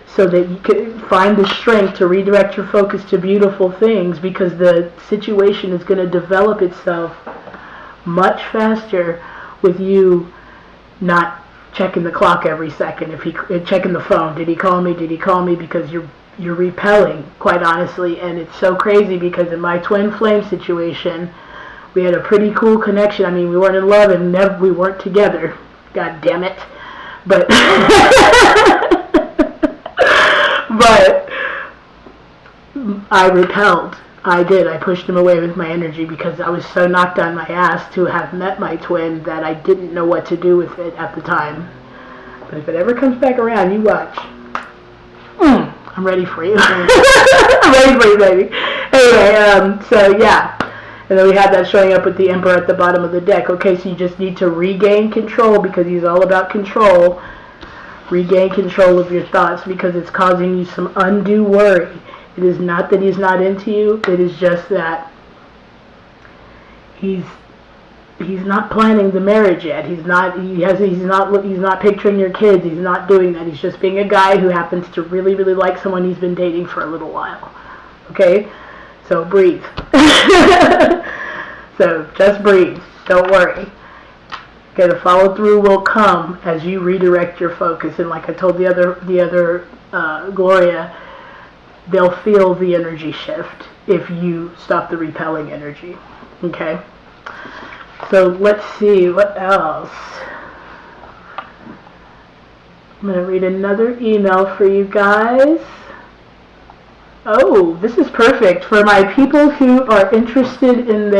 so that you can find the strength to redirect your focus to beautiful things, because the situation is going to develop itself much faster with you not checking the clock every second. If he checking the phone, did he call me? Did he call me? Because you're repelling, quite honestly. And it's so crazy because in my twin flame situation, we had a pretty cool connection. I mean, we weren't in love and we weren't together. God damn it. But but I repelled. I did. I pushed him away with my energy because I was so knocked on my ass to have met my twin that I didn't know what to do with it at the time. But if it ever comes back around, you watch. I'm ready for you. I'm ready for you, baby. Anyway, so yeah. And then we have that showing up with the Emperor at the bottom of the deck. Okay, so you just need to regain control because he's all about control. Regain control of your thoughts because it's causing you some undue worry. It is not that he's not into you. It is just that he's not planning the marriage yet. He's not picturing your kids. He's not doing that. He's just being a guy who happens to really, really like someone he's been dating for a little while. Okay? So breathe. So just breathe. Don't worry. Okay, the follow through will come as you redirect your focus. And like I told the other Gloria, they'll feel the energy shift if you stop the repelling energy. Okay? So let's see, what else? I'm going to read another email for you guys. Oh, this is perfect for my people who are interested in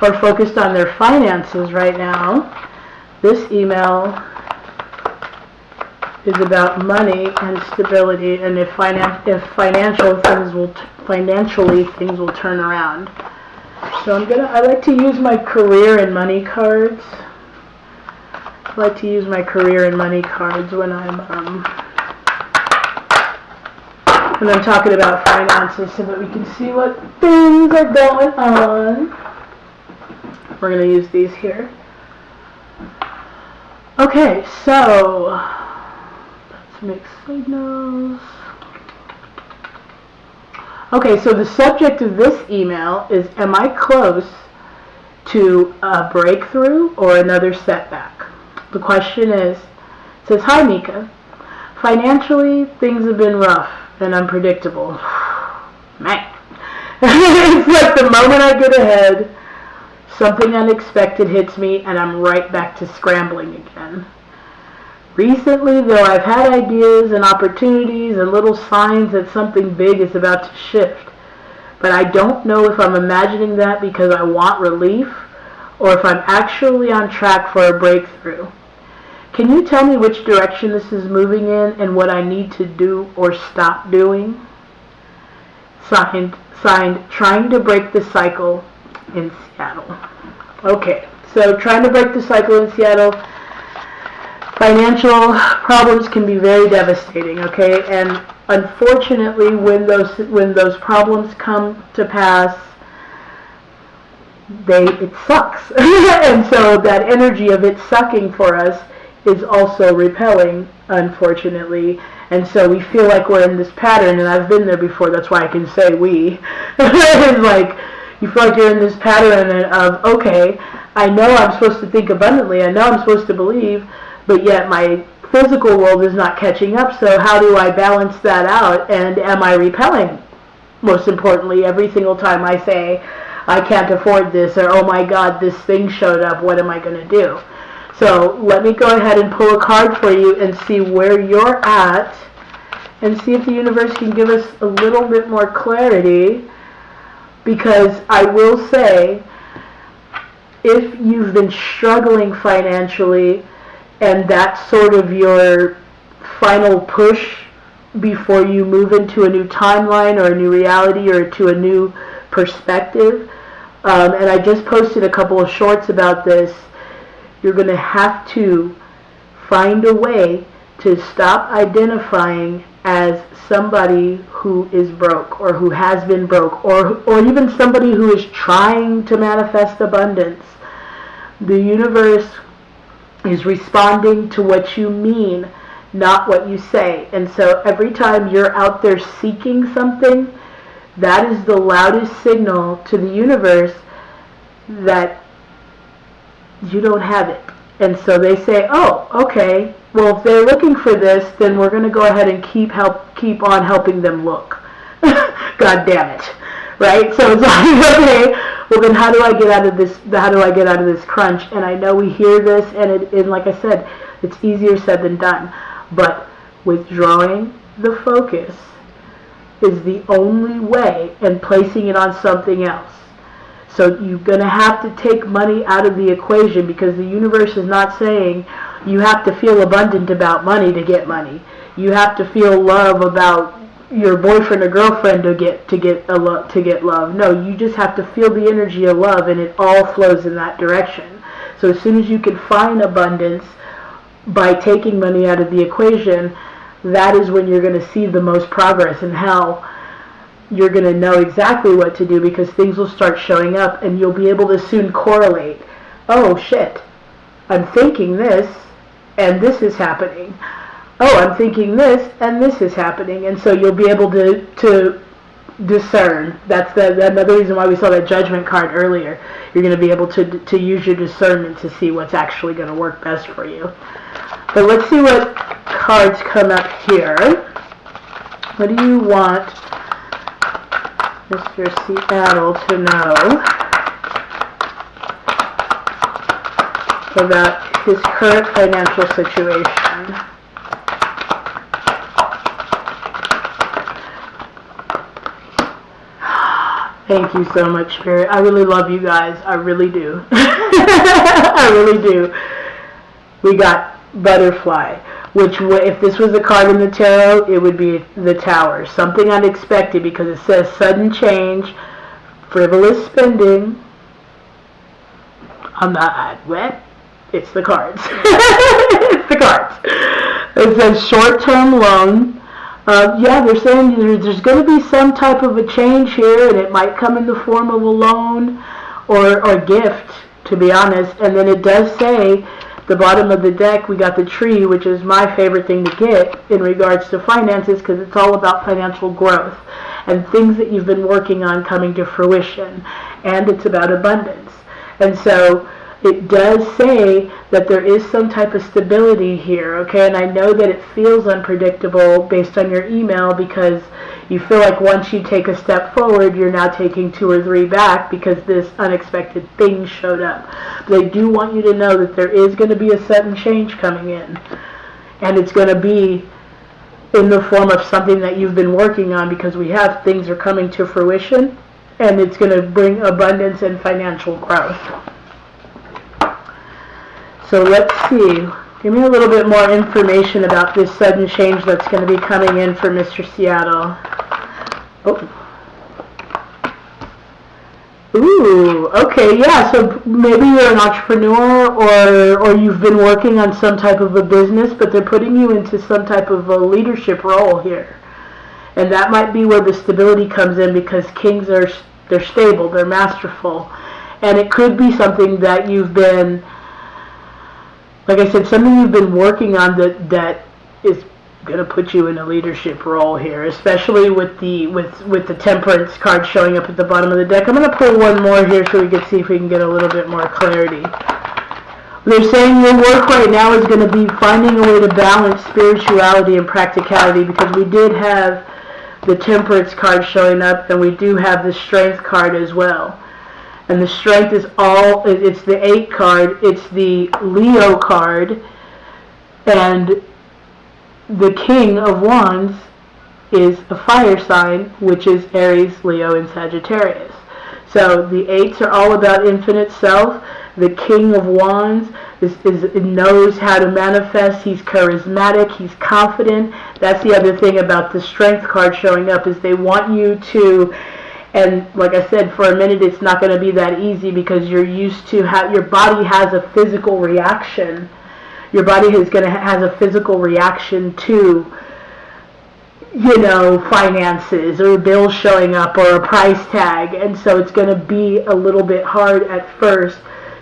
or focused on their finances right now. This email is about money and stability, and if financially things will turn around. So I like to use my career and money cards. I like to use my career and money cards when I'm talking about finances, so that we can see what things are going on. We're going to use these here. Okay, so let's make signals. Okay, so the subject of this email is, am I close to a breakthrough or another setback? The question is, it says, hi Mika, financially things have been rough and unpredictable. Man. It's like the moment I get ahead, something unexpected hits me and I'm right back to scrambling again. Recently, though, I've had ideas and opportunities and little signs that something big is about to shift. But I don't know if I'm imagining that because I want relief or if I'm actually on track for a breakthrough. Can you tell me which direction this is moving in and what I need to do or stop doing? Signed, Trying to Break the Cycle in Seattle. Okay, so trying to break the cycle in Seattle. Financial problems can be very devastating, okay? And unfortunately, when those problems come to pass, it sucks. And so that energy of it sucking for us is also repelling, unfortunately. And so we feel like we're in this pattern, and I've been there before, that's why I can say we. It's like, you feel like you're in this pattern of, okay, I know I'm supposed to think abundantly, I know I'm supposed to believe, but yet my physical world is not catching up, so how do I balance that out? And am I repelling? Most importantly, every single time I say, I can't afford this, or oh my God, this thing showed up, what am I going to do? So let me go ahead and pull a card for you and see where you're at, and see if the universe can give us a little bit more clarity, because I will say, if you've been struggling financially, and that's sort of your final push before you move into a new timeline or a new reality or to a new perspective, and I just posted a couple of shorts about this, you're going to have to find a way to stop identifying as somebody who is broke or who has been broke or even somebody who is trying to manifest abundance. The universe is responding to what you mean, not what you say. And so every time you're out there seeking something, that is the loudest signal to the universe that you don't have it. And so they say, oh, okay, well, if they're looking for this, then we're going to go ahead and keep on helping them look. God damn it. Right? So it's like, okay, well then how do I get out of this crunch? And I know we hear this, and like I said, it's easier said than done. But withdrawing the focus is the only way, and placing it on something else. So you're going to have to take money out of the equation, because the universe is not saying you have to feel abundant about money to get money. You have to feel love about your boyfriend or girlfriend to get love. No, you just have to feel the energy of love, and it all flows in that direction. So as soon as you can find abundance by taking money out of the equation, that is when you're going to see the most progress, and how you're going to know exactly what to do, because things will start showing up, and you'll be able to soon correlate. Oh shit, I'm thinking this and this is happening. Oh, I'm thinking this and this is happening. And so you'll be able to discern. That's another reason why we saw that judgment card earlier. You're going to be able to use your discernment to see what's actually going to work best for you. But let's see what cards come up here. What do you want Mr. Seattle to know about his current financial situation? Thank you so much, Spirit. I really love you guys. I really do. I really do. We got Butterfly, which if this was a card in the tarot, it would be the Tower. Something unexpected, because it says sudden change, frivolous spending. I'm not what? It's the cards. It's the cards. It says short-term loan. Yeah, they're saying there's going to be some type of a change here, and it might come in the form of a loan or gift, to be honest. And then it does say, the bottom of the deck, we got the tree, which is my favorite thing to get in regards to finances, because it's all about financial growth and things that you've been working on coming to fruition, and it's about abundance. And so it does say that there is some type of stability here, okay? And I know that it feels unpredictable based on your email, because you feel like once you take a step forward, you're now taking 2 or 3 back, because this unexpected thing showed up. But they do want you to know that there is going to be a sudden change coming in, and it's going to be in the form of something that you've been working on, because we have things are coming to fruition, and it's going to bring abundance and financial growth. So let's see. Give me a little bit more information about this sudden change that's going to be coming in for Mr. Seattle. Oh. Ooh, okay, yeah, so maybe you're an entrepreneur, or you've been working on some type of a business, but they're putting you into some type of a leadership role here. And that might be where the stability comes in, because kings they're stable, they're masterful. And it could be something that you've been, like I said, something you've been working on that is going to put you in a leadership role here, especially with the Temperance card showing up at the bottom of the deck. I'm going to pull one more here so we can see if we can get a little bit more clarity. They're saying your work right now is going to be finding a way to balance spirituality and practicality, because we did have the Temperance card showing up, and we do have the Strength card as well. And the Strength is it's the 8 card, it's the Leo card, and the King of Wands is a fire sign, which is Aries, Leo, and Sagittarius. So the 8s are all about infinite self. The King of Wands knows how to manifest. He's charismatic. He's confident. That's the other thing about the Strength card showing up, is they want you to. And like I said, for a minute, it's not going to be that easy, because you're used to your body has a physical reaction. Your body has a physical reaction to, finances or bills showing up or a price tag. And so it's going to be a little bit hard at first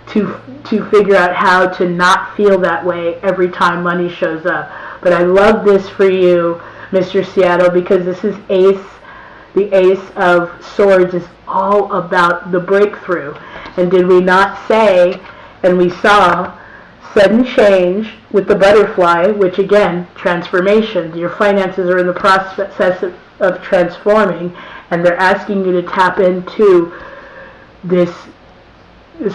to figure out how to not feel that way every time money shows up. But I love this for you, Mr. Seattle, because this is the Ace of Swords is all about the breakthrough. And did we not say, and we saw, sudden change with the butterfly, which again, transformation. Your finances are in the process of transforming, and they're asking you to tap into this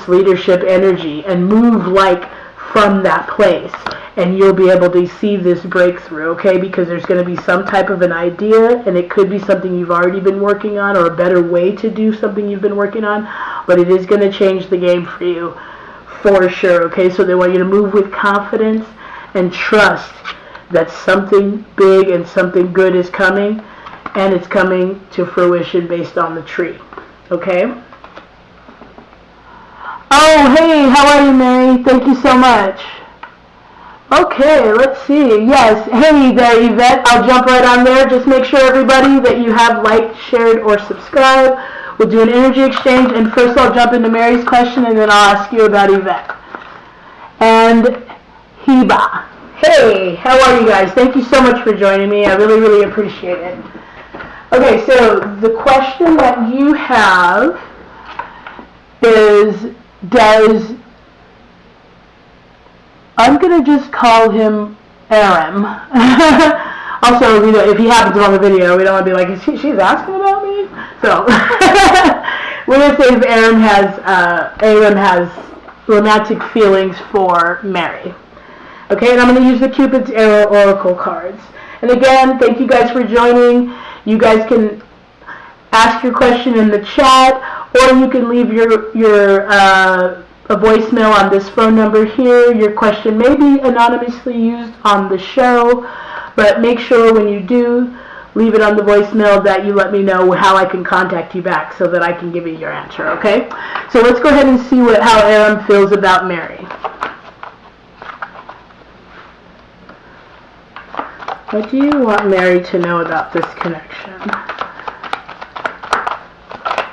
leadership energy and move like from that place, and you'll be able to see this breakthrough, okay? Because there's going to be some type of an idea, and it could be something you've already been working on, or a better way to do something you've been working on, but it is going to change the game for you for sure, okay? So they want you to move with confidence and trust that something big and something good is coming, and it's coming to fruition based on the tree, okay? Oh, hey, how are you, Mary? Thank you so much. Okay, let's see. Yes, hey there, Yvette. I'll jump right on there. Just make sure, everybody, that you have liked, shared, or subscribed. We'll do an energy exchange, and first I'll jump into Mary's question, and then I'll ask you about Yvette. And Heba. Hey, how are you guys? Thank you so much for joining me. I really, really appreciate it. Okay, so the question that you have is, I'm going to just call him Aram. Also, if he happens on the video, we don't want to be like, she's asking about me? So, we're going to say if Aram has romantic feelings for Mary. Okay, and I'm going to use the Cupid's Arrow Oracle cards. And again, thank you guys for joining. You guys can ask your question in the chat, or you can leave a voicemail on this phone number here. Your question may be anonymously used on the show, but make sure when you do leave it on the voicemail that you let me know how I can contact you back so that I can give you your answer, okay? So let's go ahead and see how Aram feels about Mary. What do you want Mary to know about this connection?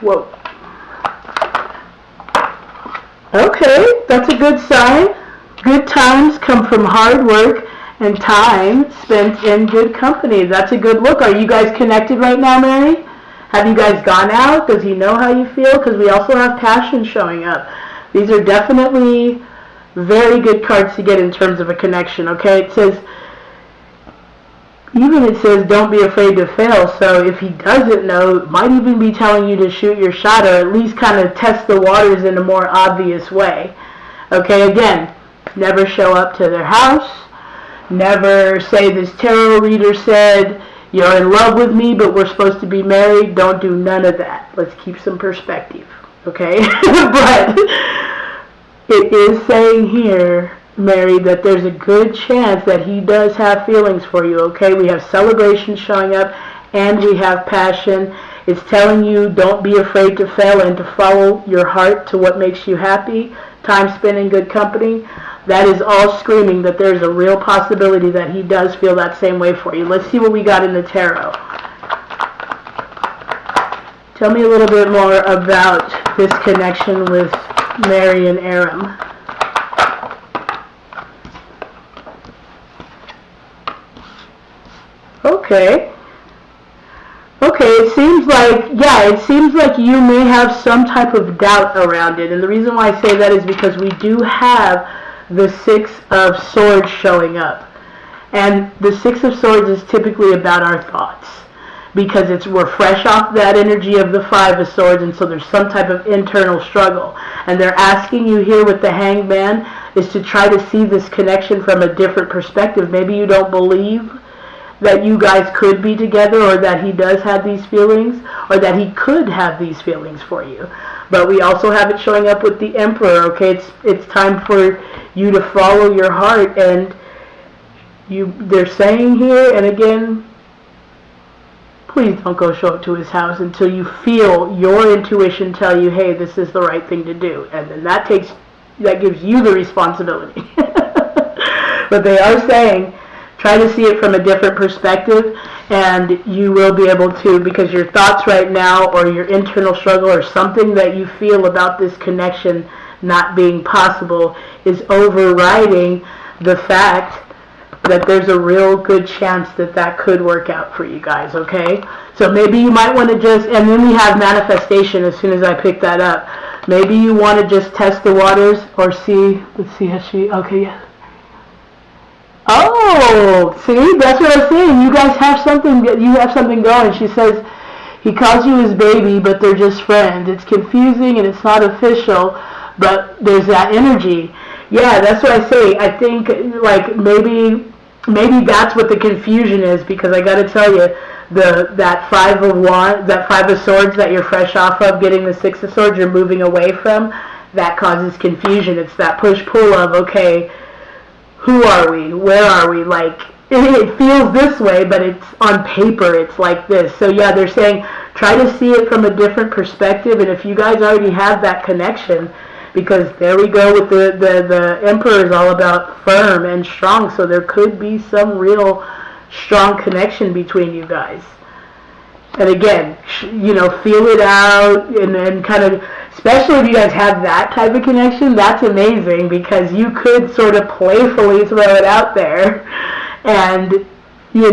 Whoa. Okay, that's a good sign. Good times come from hard work and time spent in good company. That's a good look. Are you guys connected right now, Mary? Have you guys gone out? Does he know how you feel? Because we also have passion showing up. These are definitely very good cards to get in terms of a connection, okay? It says, don't be afraid to fail. So if he doesn't know, it might even be telling you to shoot your shot, or at least kind of test the waters in a more obvious way. Okay, again, never show up to their house. Never say this tarot reader said, you're in love with me, but we're supposed to be married. Don't do none of that. Let's keep some perspective. Okay? But it is saying here, Mary, that there's a good chance that he does have feelings for you, okay? We have celebration showing up, and we have passion. It's telling you don't be afraid to fail and to follow your heart to what makes you happy. Time spent in good company. That is all screaming that there's a real possibility that he does feel that same way for you. Let's see what we got in the tarot. Tell me a little bit more about this connection with Mary and Aram. Okay, it seems like you may have some type of doubt around it. And the reason why I say that is because we do have the Six of Swords showing up. And the Six of Swords is typically about our thoughts, because we're fresh off that energy of the Five of Swords, and so there's some type of internal struggle. And they're asking you here with the Hangman is to try to see this connection from a different perspective. Maybe you don't believe that you guys could be together, or that he does have these feelings, or that he could have these feelings for you. But we also have it showing up with the Emperor, okay? It's time for you to follow your heart, and they're saying here, and again, please don't go show up to his house until you feel your intuition tell you, hey, this is the right thing to do. And then that gives you the responsibility. But they are saying, try to see it from a different perspective, and you will be able to, because your thoughts right now, or your internal struggle, or something that you feel about this connection not being possible is overriding the fact that there's a real good chance that that could work out for you guys, okay? So maybe you might want to just, and then we have manifestation as soon as I pick that up. Maybe you want to just test the waters or see, let's see how she, okay, yeah. Oh, see, that's what I'm saying. You guys have something, going. She says, he calls you his baby, but they're just friends. It's confusing and it's not official, but there's that energy. Yeah, that's what I say. I think, like, maybe that's what the confusion is, because I got to tell you, that five of swords that you're fresh off of, getting the six of swords, you're moving away from, that causes confusion. It's that push-pull of, okay, who are we? Where are we? Like, it feels this way, but it's on paper, it's like this. So yeah, they're saying, try to see it from a different perspective, and if you guys already have that connection, because there we go with the Emperor is all about firm and strong, so there could be some real strong connection between you guys. And again, feel it out and kind of, especially if you guys have that type of connection, that's amazing, because you could sort of playfully throw it out there and, be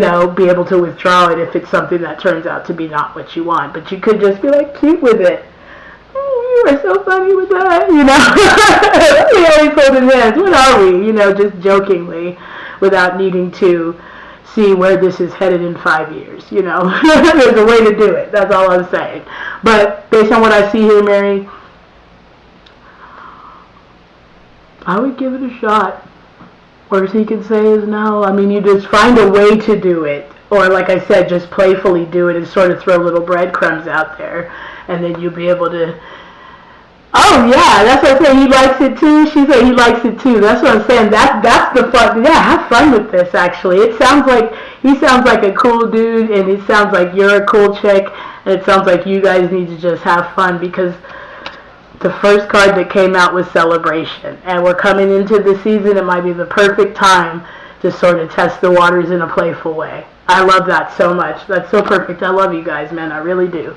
able to withdraw it if it's something that turns out to be not what you want. But you could just be like cute with it. You are so funny with that, We always hold hands. What are we? Just jokingly, without needing to see where this is headed in 5 years, There's a way to do it. That's all I'm saying. But based on what I see here, Mary, I would give it a shot. Worst he can say is no. I mean, you just find a way to do it. Or, like I said, just playfully do it and sort of throw little breadcrumbs out there. And then you'll be able to... Oh, yeah, that's what I'm saying. He likes it, too. She said he likes it, too. That's what I'm saying. That's the fun. Yeah, have fun with this, actually. He sounds like a cool dude, and it sounds like you're a cool chick, and it sounds like you guys need to just have fun, because the first card that came out was celebration. And we're coming into the season. It might be the perfect time to sort of test the waters in a playful way. I love that so much. That's so perfect. I love you guys, man. I really do.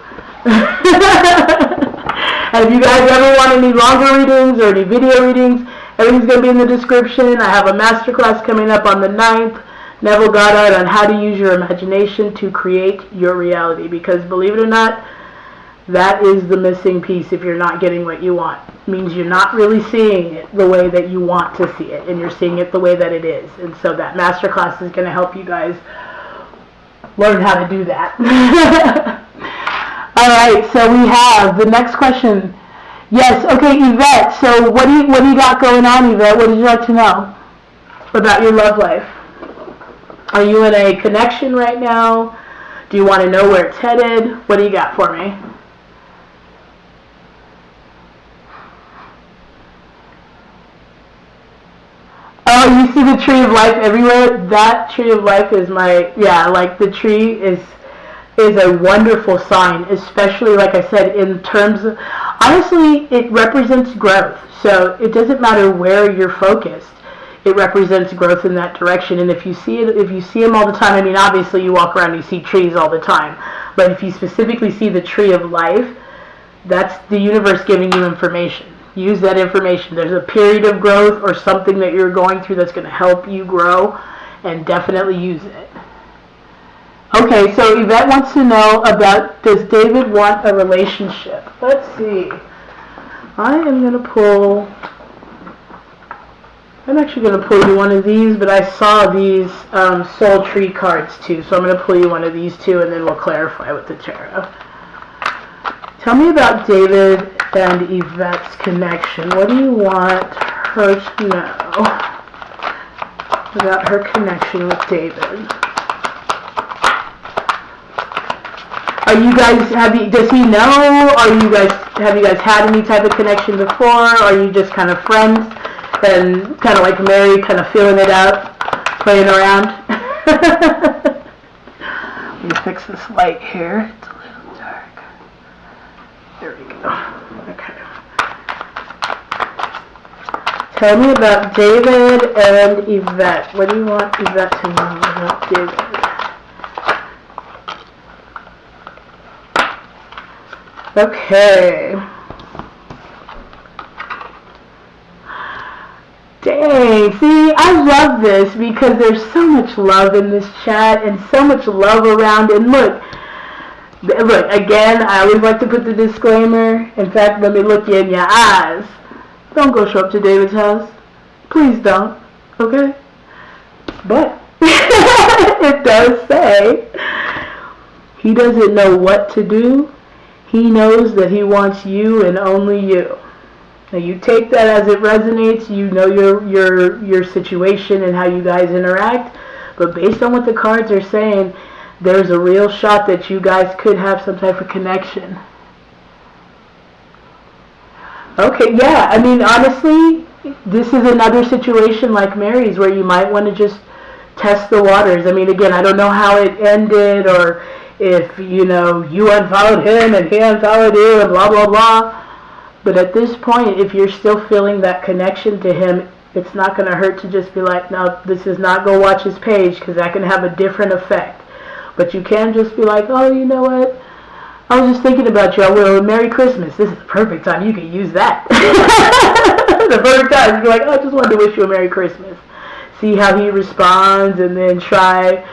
And if you guys ever want any longer readings or any video readings, everything's going to be in the description. I have a masterclass coming up on the 9th. Neville Goddard on how to use your imagination to create your reality. Because believe it or not, that is the missing piece if you're not getting what you want. It means you're not really seeing it the way that you want to see it, and you're seeing it the way that it is. And so that masterclass is going to help you guys learn how to do that. All right, so we have the next question. Yes, okay, Yvette. So what do you got going on, Yvette? What would you like to know about your love life? Are you in a connection right now? Do you want to know where it's headed? What do you got for me? Oh, you see the tree of life everywhere? That tree of life is the tree is a wonderful sign, especially, like I said, in terms of, honestly, it represents growth. So it doesn't matter where you're focused. It represents growth in that direction. And if you see them all the time, I mean, obviously you walk around and you see trees all the time. But if you specifically see the tree of life, that's the universe giving you information. Use that information. There's a period of growth or something that you're going through that's going to help you grow, and definitely use it. Okay, so Yvette wants to know about, does David want a relationship? Let's see. I'm actually going to pull you one of these, but I saw these soul tree cards too, so I'm going to pull you one of these too, and then we'll clarify with the tarot. Tell me about David and Yvette's connection. What do you want her to know about her connection with David? Does he know? Have you guys had any type of connection before? Are you just kind of friends and kind of like Mary, kind of feeling it out, playing around? Let me fix this light here. It's a little dark. There we go. Okay. Tell me about David and Yvette. What do you want Yvette to know about David? Okay. See, I love this because there's so much love in this chat and so much love around. And look, again, I always like to put the disclaimer. In fact, let me look you in your eyes. Don't go show up to David's house. Please don't. Okay? But it does say he doesn't know what to do. He knows that he wants you and only you. Now you take that as it resonates. You know your situation and how you guys interact. But based on what the cards are saying, there's a real shot that you guys could have some type of connection. Okay, yeah. I mean, honestly, this is another situation like Mary's where you might want to just test the waters. I mean, again, I don't know how it ended or if, you unfollowed him and he unfollowed you and blah, blah, blah. But at this point, if you're still feeling that connection to him, it's not going to hurt to just be like, no, this is not go watch his page, because that can have a different effect. But you can just be like, oh, you know what? I was just thinking about you. I will. Merry Christmas. This is the perfect time. You can use that. The perfect time. You're like, oh, I just wanted to wish you a Merry Christmas. See how he responds and then try,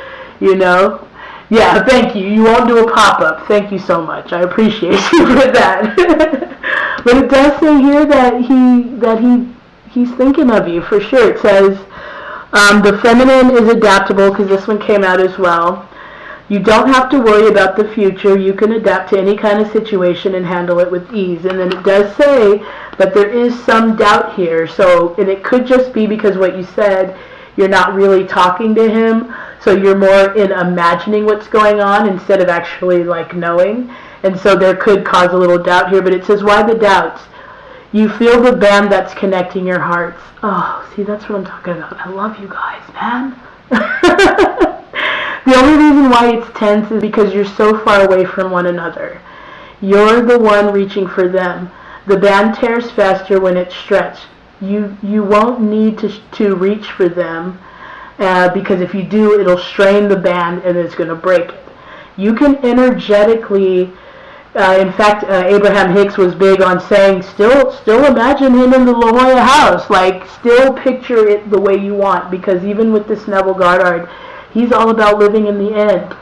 Yeah, thank you. You won't do a pop-up. Thank you so much. I appreciate you for that. But it does say here that he's thinking of you for sure. It says the feminine is adaptable, because this one came out as well. You don't have to worry about the future. You can adapt to any kind of situation and handle it with ease. And then it does say that there is some doubt here. And it could just be because what you said, you're not really talking to him. So you're more in imagining what's going on instead of actually knowing. And so there could cause a little doubt here. But it says, why the doubts? You feel the band that's connecting your hearts. Oh, see, that's what I'm talking about. I love you guys, man. The only reason why it's tense is because you're so far away from one another. You're the one reaching for them. The band tears faster when it's stretched. You won't need to reach for them because if you do, it'll strain the band and it's going to break it. You can energetically, in fact, Abraham Hicks was big on saying, still imagine him in the La Jolla house. Still picture it the way you want, because even with this Neville Goddard, he's all about living in the end.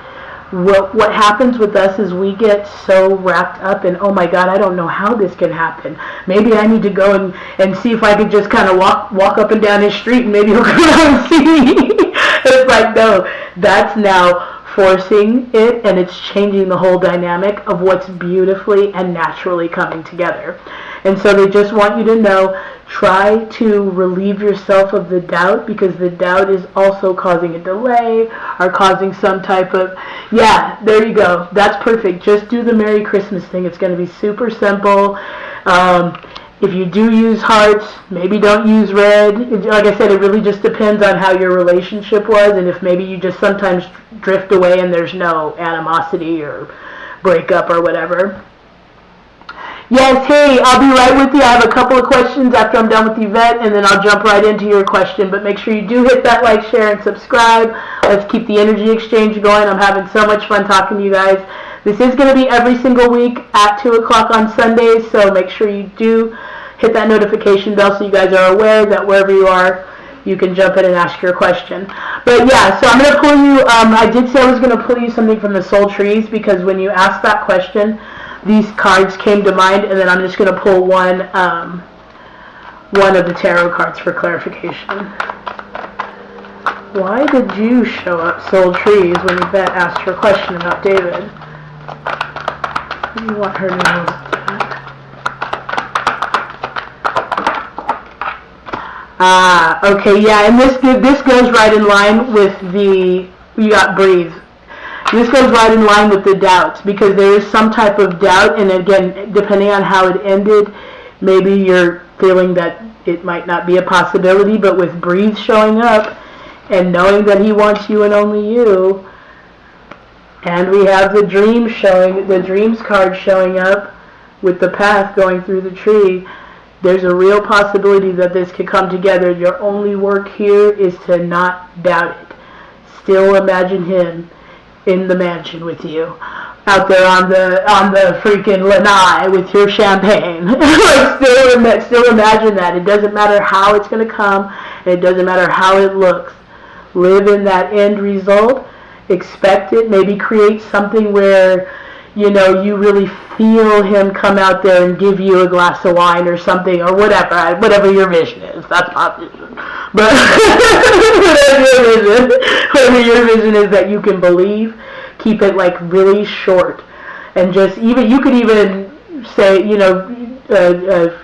What happens with us is we get so wrapped up in, oh my God, I don't know how this can happen. Maybe I need to go and see if I could just kind of walk up and down his street and maybe he'll come out and see me. It's like, no, that's now forcing it, and it's changing the whole dynamic of what's beautifully and naturally coming together. And so they just want you to know, try to relieve yourself of the doubt, because the doubt is also causing a delay or causing some type of, yeah, there you go. That's perfect. Just do the Merry Christmas thing. It's going to be super simple. If you do use hearts, maybe don't use red. Like I said, it really just depends on how your relationship was, and if maybe you just sometimes drift away and there's no animosity or breakup or whatever. Yes, hey, I'll be right with you. I have a couple of questions after I'm done with Yvette, and then I'll jump right into your question. But make sure you do hit that like, share, and subscribe. Let's keep the energy exchange going. I'm having so much fun talking to you guys. This is going to be every single week at 2 o'clock on Sundays, so make sure you do hit that notification bell so you guys are aware that wherever you are, you can jump in and ask your question. But yeah, so I'm going to pull you, I did say I was going to pull you something from the Soul Trees, because when you asked that question, these cards came to mind, and then I'm just going to pull one of the tarot cards for clarification. Why did you show up, Soul Trees, when Yvette asked her question about David? What do you want her to know? Okay, yeah, and this goes right in line with you got breathe. This goes right in line with the doubts, because there is some type of doubt, and again, depending on how it ended, maybe you're feeling that it might not be a possibility, but with breathe showing up, and knowing that he wants you and only you, and we have the dreams card showing up with the path going through the tree. There's a real possibility that this could come together. Your only work here is to not doubt it. Still imagine him. in the mansion with you, out there on the freaking lanai with your champagne. Like, still imagine that. It doesn't matter how it's going to come, and it doesn't matter how it looks. Live in that end result. Expect it. Maybe create something where, you know, you really feel him come out there and give you a glass of wine or something, or whatever your vision is. That's my vision. But whatever your vision is that you can believe, keep it like really short. And just even, you could even say, you know,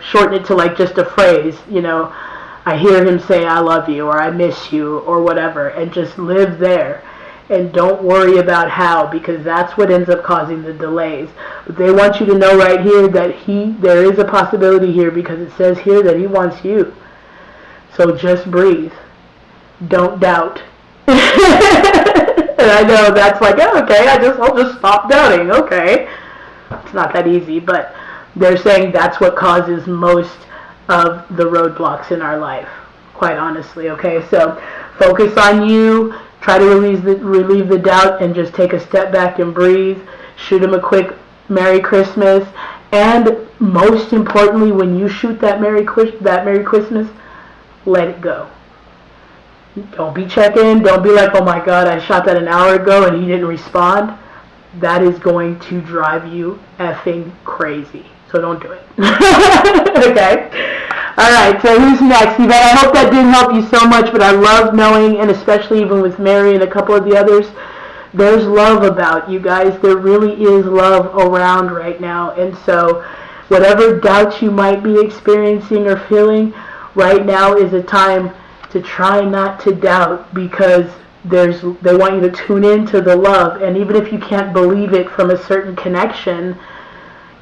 shorten it to like just a phrase, you know, I hear him say I love you, or I miss you, or whatever, and just live there. And don't worry about how, because that's what ends up causing the delays. But they want you to know right here that there is a possibility here, because it says here that he wants you. So just breathe. Don't doubt. And I know that's like, oh, okay, I'll just stop doubting. Okay. It's not that easy, but they're saying that's what causes most of the roadblocks in our life, quite honestly. Okay, so focus on you. Try to relieve the doubt, and just take a step back and breathe. Shoot him a quick Merry Christmas. And most importantly, when you shoot that Merry Christmas, let it go. Don't be checking. Don't be like, oh my God, I shot that an hour ago and he didn't respond. That is going to drive you effing crazy. So don't do it. Okay? Alright, so who's next? Yvette, I hope that didn't help you so much, but I love knowing, and especially even with Mary and a couple of the others, there's love about you guys. There really is love around right now. And so whatever doubts you might be experiencing or feeling, right now is a time to try not to doubt, because they want you to tune into the love. And even if you can't believe it from a certain connection,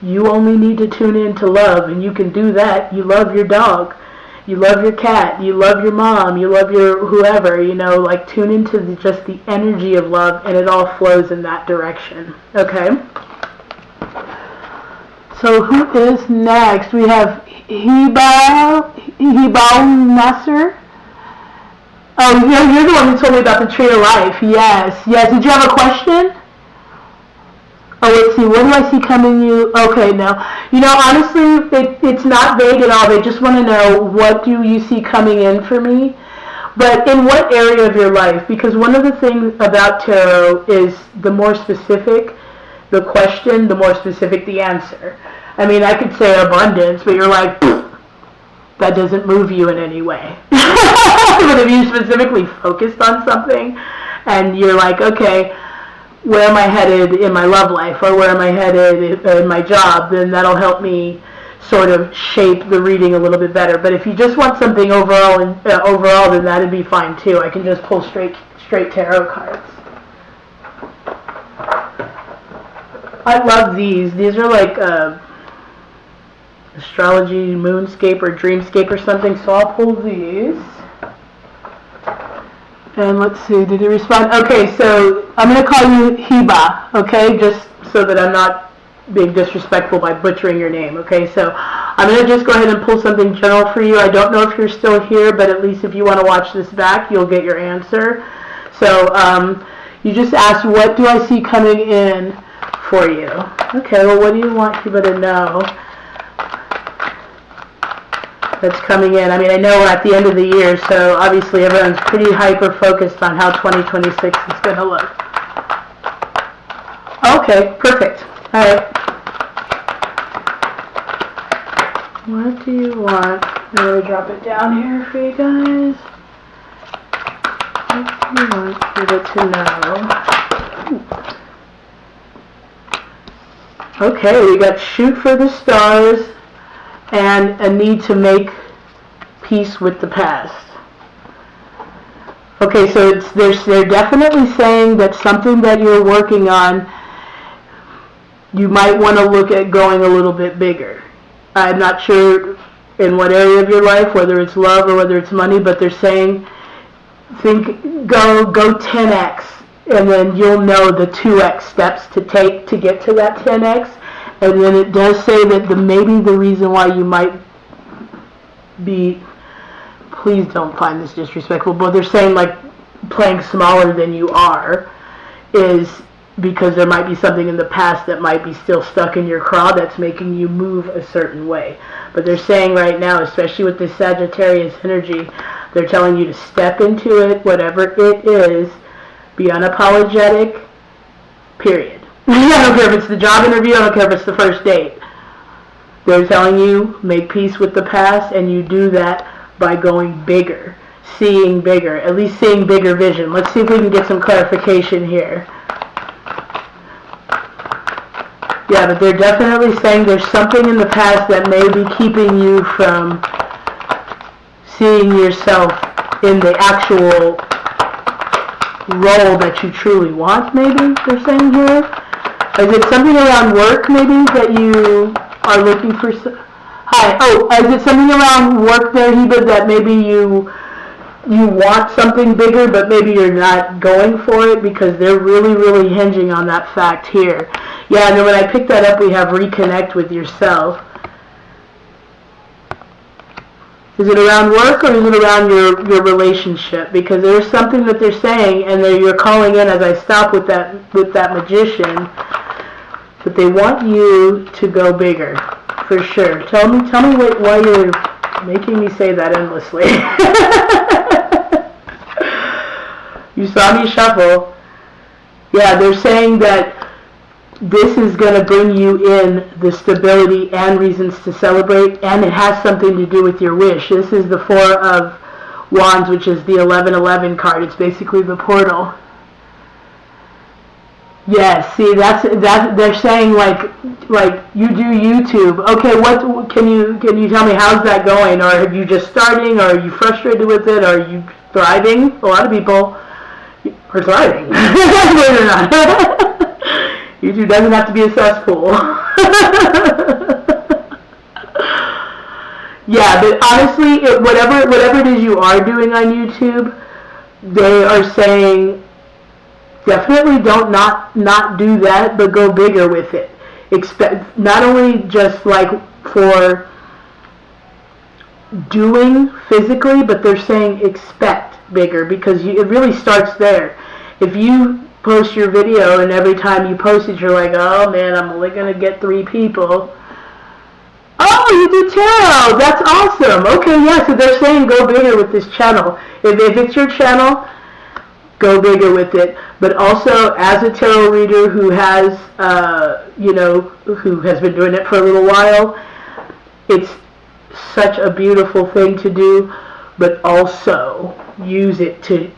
you only need to tune into love, and you can do that. You love your dog, you love your cat, you love your mom, you love your whoever, you know, like tune into just the energy of love, and it all flows in that direction. Okay? So who is next? We have Hiba Nasser. Oh, you're the one who told me about the tree of life. Yes. Did you have a question? Oh, let's see. What do I see coming you? Okay, no. You know, honestly, it's not vague at all. They just want to know, what do you see coming in for me? But in what area of your life? Because one of the things about tarot is the more specific the question, the more specific the answer. I mean, I could say abundance, but you're like, that doesn't move you in any way. But if you specifically focused on something and you're like, okay, where am I headed in my love life, or where am I headed in my job, then that'll help me sort of shape the reading a little bit better. But if you just want something overall, then that'd be fine too. I can just pull straight tarot cards. I love these. These are like astrology moonscape or dreamscape or something, so I'll pull these. And let's see, did he respond? Okay, so I'm going to call you Hiba, okay, just so that I'm not being disrespectful by butchering your name, okay? So I'm going to just go ahead and pull something general for you. I don't know if you're still here, but at least if you want to watch this back, you'll get your answer. So you just asked, what do I see coming in for you? Okay, well, what do you want Hiba to know that's coming in? I mean, I know we're at the end of the year, so obviously everyone's pretty hyper-focused on how 2026 is going to look. Okay, perfect. All right. What do you want? I'm going to drop it down here for you guys. What do you want people to know? Okay, we got shoot for the stars and a need to make peace with the past. Okay, so they're definitely saying that something that you're working on, you might want to look at going a little bit bigger. I'm not sure in what area of your life, whether it's love or whether it's money, but they're saying, go 10x, and then you'll know the 2x steps to take to get to that 10x. And then it does say that maybe the reason why you might be, please don't find this disrespectful, but they're saying like playing smaller than you are is because there might be something in the past that might be still stuck in your craw that's making you move a certain way. But they're saying right now, especially with this Sagittarius energy, they're telling you to step into it, whatever it is, be unapologetic, period. I don't care if it's the job interview, I don't care if it's the first date. They're telling you, make peace with the past, and you do that by going bigger, seeing bigger, at least seeing bigger vision. Let's see if we can get some clarification here. Yeah, but they're definitely saying there's something in the past that may be keeping you from seeing yourself in the actual role that you truly want, maybe, they're saying here. Is it something around work, maybe, that you are looking for? Hi. Oh, is it something around work there, Heba, that maybe you want something bigger, but maybe you're not going for it, because they're really, really hinging on that fact here. Yeah, and then when I pick that up, we have reconnect with yourself. Is it around work, or is it around your relationship? Because there's something that they're saying, and you're calling in as I stop with that magician, that they want you to go bigger, for sure. Tell me why you're making me say that endlessly. You saw me shuffle. Yeah, they're saying that this is going to bring you in the stability and reasons to celebrate, and it has something to do with your wish. This is the Four of Wands, which is the 1111 card. It's basically the portal. Yes, see, that's they're saying like you do YouTube. Okay, what can you tell me, how's that going? Or have you just starting, or are you frustrated with it, or are you thriving? A lot of people are thriving. Believe it or not. YouTube doesn't have to be a cesspool. Yeah, but honestly, whatever it is you are doing on YouTube, they are saying definitely don't not do that, but go bigger with it. Expect not only just like for doing physically, but they're saying expect bigger, because it really starts there. If you post your video and every time you post it you're like, oh man, I'm only gonna get 3 people. Oh, you do tarot, that's awesome. Okay, yeah, so they're saying go bigger with this channel. If it's your channel, go bigger with it. But also, as a tarot reader who has who has been doing it for a little while, it's such a beautiful thing to do, but also use it to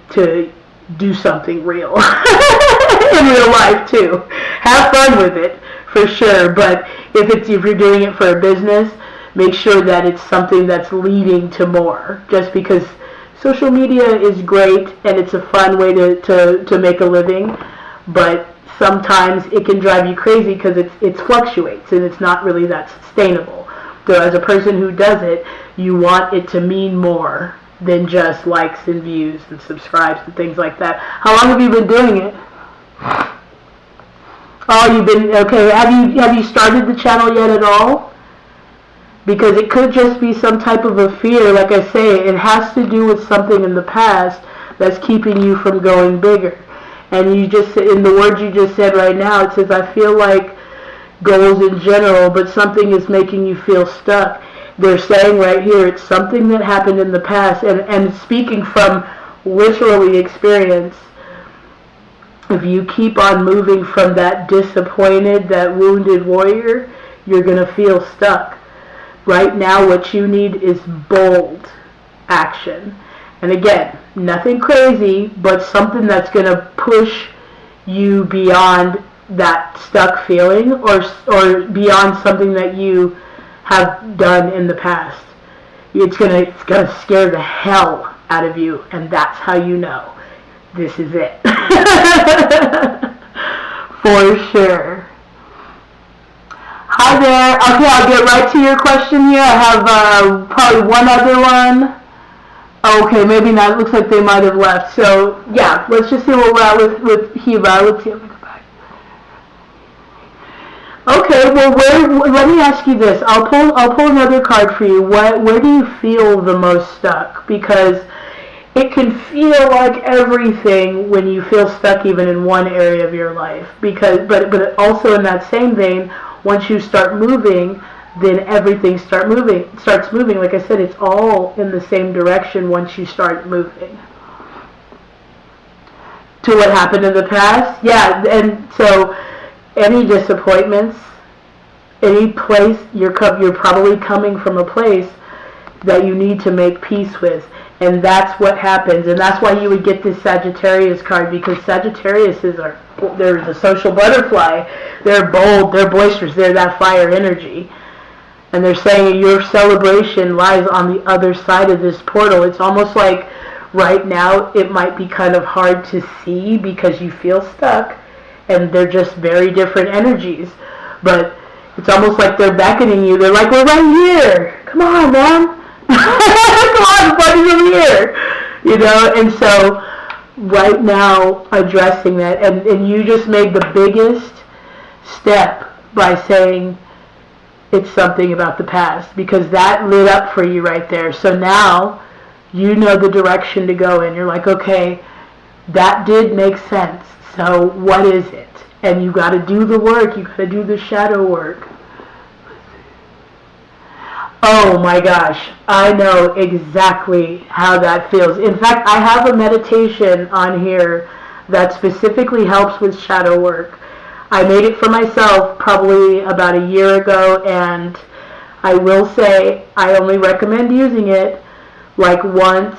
do something real in real life too. Have fun with it for sure, but if you're doing it for a business, make sure that it's something that's leading to more. Just because social media is great and it's a fun way to make a living, but sometimes it can drive you crazy because it fluctuates and it's not really that sustainable. So as a person who does it, you want it to mean more than just likes and views and subscribes and things like that. How long have you been doing it? Oh, you've been, okay. Have you started the channel yet at all? Because it could just be some type of a fear. Like I say, it has to do with something in the past that's keeping you from going bigger. And you just, in the words you just said right now, it says, I feel like goals in general, but something is making you feel stuck. They're saying right here, it's something that happened in the past, and speaking from literally experience, if you keep on moving from that disappointed, that wounded warrior, you're going to feel stuck. Right now, what you need is bold action. And again, nothing crazy, but something that's going to push you beyond that stuck feeling, or beyond something that you have done in the past. It's gonna scare the hell out of you, and that's how you know this is it. For sure. Hi there. Okay, I'll get right to your question here. I have probably one other one. Okay, maybe not. It looks like they might have left. So yeah, let's just see where we're at with Heba. Let's see if we go back. Okay, well, let me ask you this. I'll pull another card for you. Where do you feel the most stuck? Because it can feel like everything when you feel stuck even in one area of your life. But also in that same vein, once you start moving, then everything starts moving. Like I said, it's all in the same direction once you start moving. To what happened in the past? Yeah, and so any disappointments, any place, you're probably coming from a place that you need to make peace with. And that's what happens. And that's why you would get this Sagittarius card, because Sagittariuses they're the social butterfly. They're bold, they're boisterous, they're that fire energy. And they're saying your celebration lies on the other side of this portal. It's almost like right now it might be kind of hard to see because you feel stuck, and they're just very different energies. But it's almost like they're beckoning you. They're like, we're right here. Come on, man. Come on, buddy, over here. You know, and so right now addressing that, and you just made the biggest step by saying it's something about the past, because that lit up for you right there. So now you know the direction to go in. You're like, okay, that did make sense. So what is it? And you got to do the work. You got to do the shadow work. Oh my gosh, I know exactly how that feels. In fact, I have a meditation on here that specifically helps with shadow work. I made it for myself probably about a year ago, and I will say I only recommend using it like once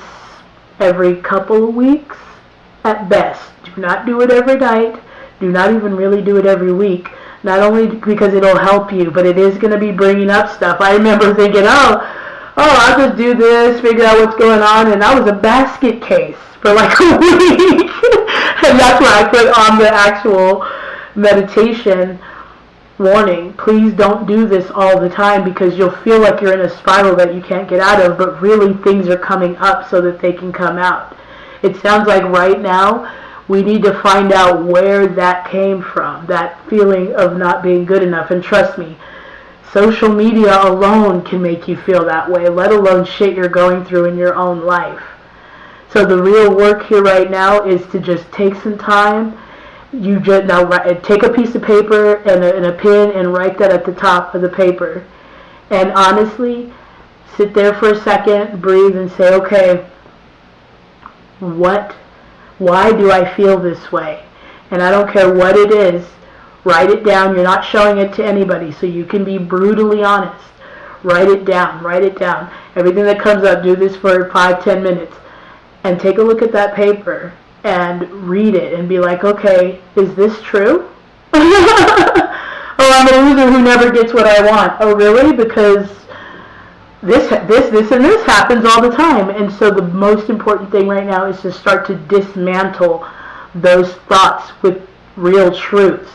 every couple of weeks at best. Do not do it every night. Do not even really do it every week. Not only because it'll help you, but it is going to be bringing up stuff. I remember thinking, I'll just do this, figure out what's going on, and I was a basket case for like a week. And that's why I put on the actual meditation warning. Please don't do this all the time, because you'll feel like you're in a spiral that you can't get out of, but really things are coming up so that they can come out. It sounds like right now we need to find out where that came from, that feeling of not being good enough. And trust me, social media alone can make you feel that way, let alone shit you're going through in your own life. So the real work here right now is to just take some time. You just now take a piece of paper and a pen and write that at the top of the paper. And honestly, sit there for a second, breathe, and say, okay, why do I feel this way? And I don't care what it is, write it down. You're not showing it to anybody, so you can be brutally honest. Write it down, write it down. Everything that comes up, do this for 5-10 minutes. And take a look at that paper and read it and be like, okay, is this true? Oh, I'm a loser who never gets what I want. Oh, really? Because this and this happens all the time. And so the most important thing right now is to start to dismantle those thoughts with real truths,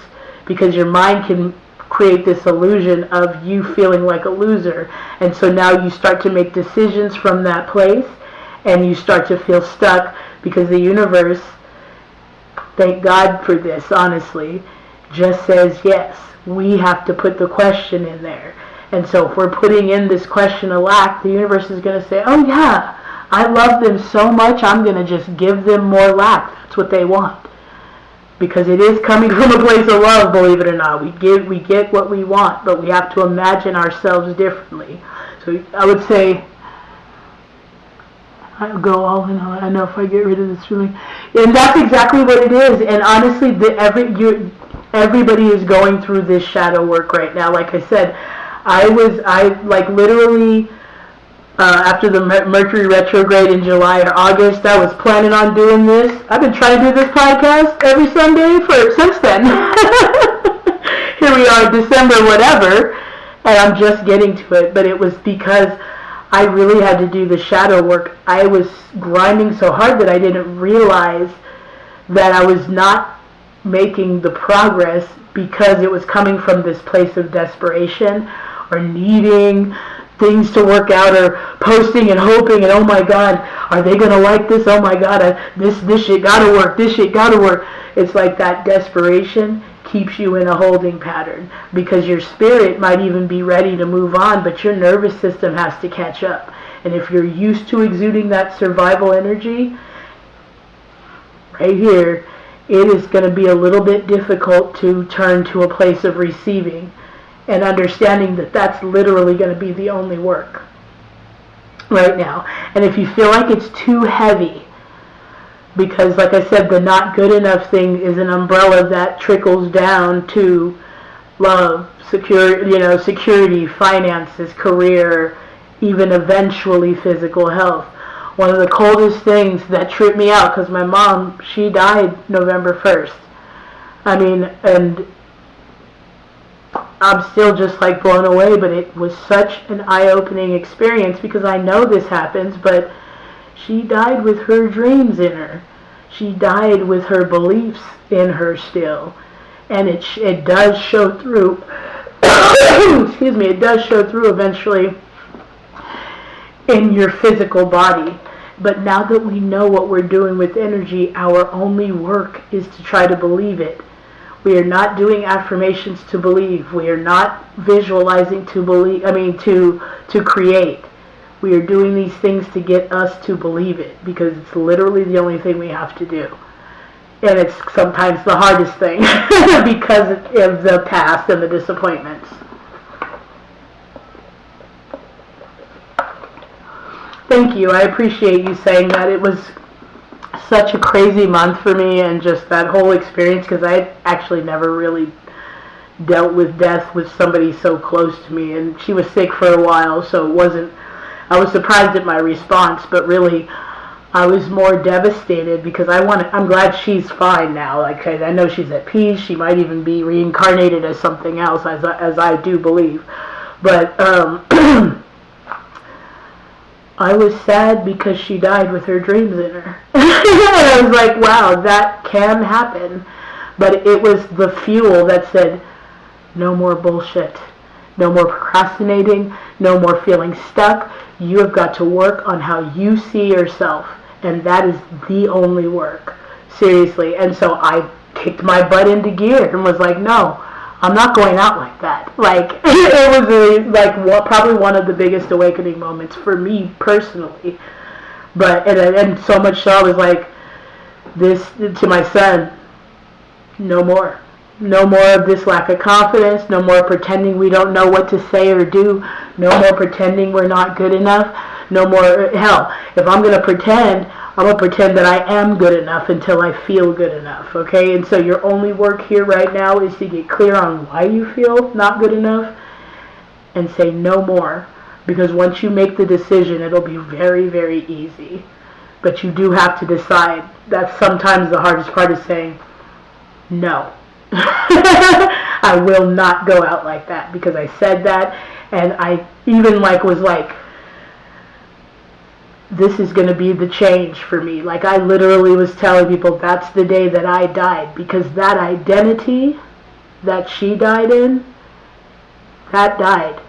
because your mind can create this illusion of you feeling like a loser. And so now you start to make decisions from that place, and you start to feel stuck, because the universe, thank God for this, honestly, just says yes. We have to put the question in there. And so if we're putting in this question of lack, the universe is going to say, oh yeah, I love them so much, I'm going to just give them more lack. That's what they want. Because it is coming from a place of love, believe it or not. We get what we want, but we have to imagine ourselves differently. So I would say, I'll go all in on it. I know if I get rid of this feeling. And that's exactly what it is. And honestly, everybody is going through this shadow work right now. Like I said, I literally, after the Mercury retrograde in July or August, I was planning on doing this. I've been trying to do this podcast every Sunday since then. Here we are, December, whatever, and I'm just getting to it. But it was because I really had to do the shadow work. I was grinding so hard that I didn't realize that I was not making the progress, because it was coming from this place of desperation, or needing things to work out, or posting and hoping, and oh my God, are they going to like this? Oh my God, this shit gotta work, this shit gotta work. It's like that desperation keeps you in a holding pattern, because your spirit might even be ready to move on, but your nervous system has to catch up. And if you're used to exuding that survival energy, right here, it is going to be a little bit difficult to turn to a place of receiving and understanding that that's literally going to be the only work right now. And if you feel like it's too heavy, because like I said, the not good enough thing is an umbrella that trickles down to love, security, finances, career, even eventually physical health. One of the coldest things that tripped me out, because my mom, she died November 1st. I mean, and I'm still just like blown away, but it was such an eye-opening experience because I know this happens, but she died with her dreams in her. She died with her beliefs in her still. And it does show through, excuse me, it does show through eventually in your physical body. But now that we know what we're doing with energy, our only work is to try to believe it. We are not doing affirmations to believe. We are not visualizing to believe, to create. We are doing these things to get us to believe it, because it's literally the only thing we have to do. And it's sometimes the hardest thing because of the past and the disappointments. Thank you. I appreciate you saying that. It was such a crazy month for me, and just that whole experience, because I actually never really dealt with death with somebody so close to me, and she was sick for a while, so I was surprised at my response, but really I was more devastated because I'm glad she's fine now. Like, I know she's at peace. She might even be reincarnated as something else, as I do believe. But I was sad because she died with her dreams in her. And I was like, wow, that can happen. But it was the fuel that said, no more bullshit. No more procrastinating. No more feeling stuck. You have got to work on how you see yourself. And that is the only work. Seriously. And so I kicked my butt into gear and was like, no, I'm not going out like that. Like, it was probably one of the biggest awakening moments for me personally. But, and so much so I was like, this, to my son, no more. No more of this lack of confidence. No more pretending we don't know what to say or do. No more pretending we're not good enough. No more, hell, if I'm going to pretend, I'm going to pretend that I am good enough until I feel good enough, okay? And so your only work here right now is to get clear on why you feel not good enough and say no more. Because once you make the decision, it'll be very, very easy. But you do have to decide. That's sometimes the hardest part, is saying no. I will not go out like that, because I said that, and I even was like, this is going to be the change for me. Like, I literally was telling people that's the day that I died, because that identity that she died in, that died.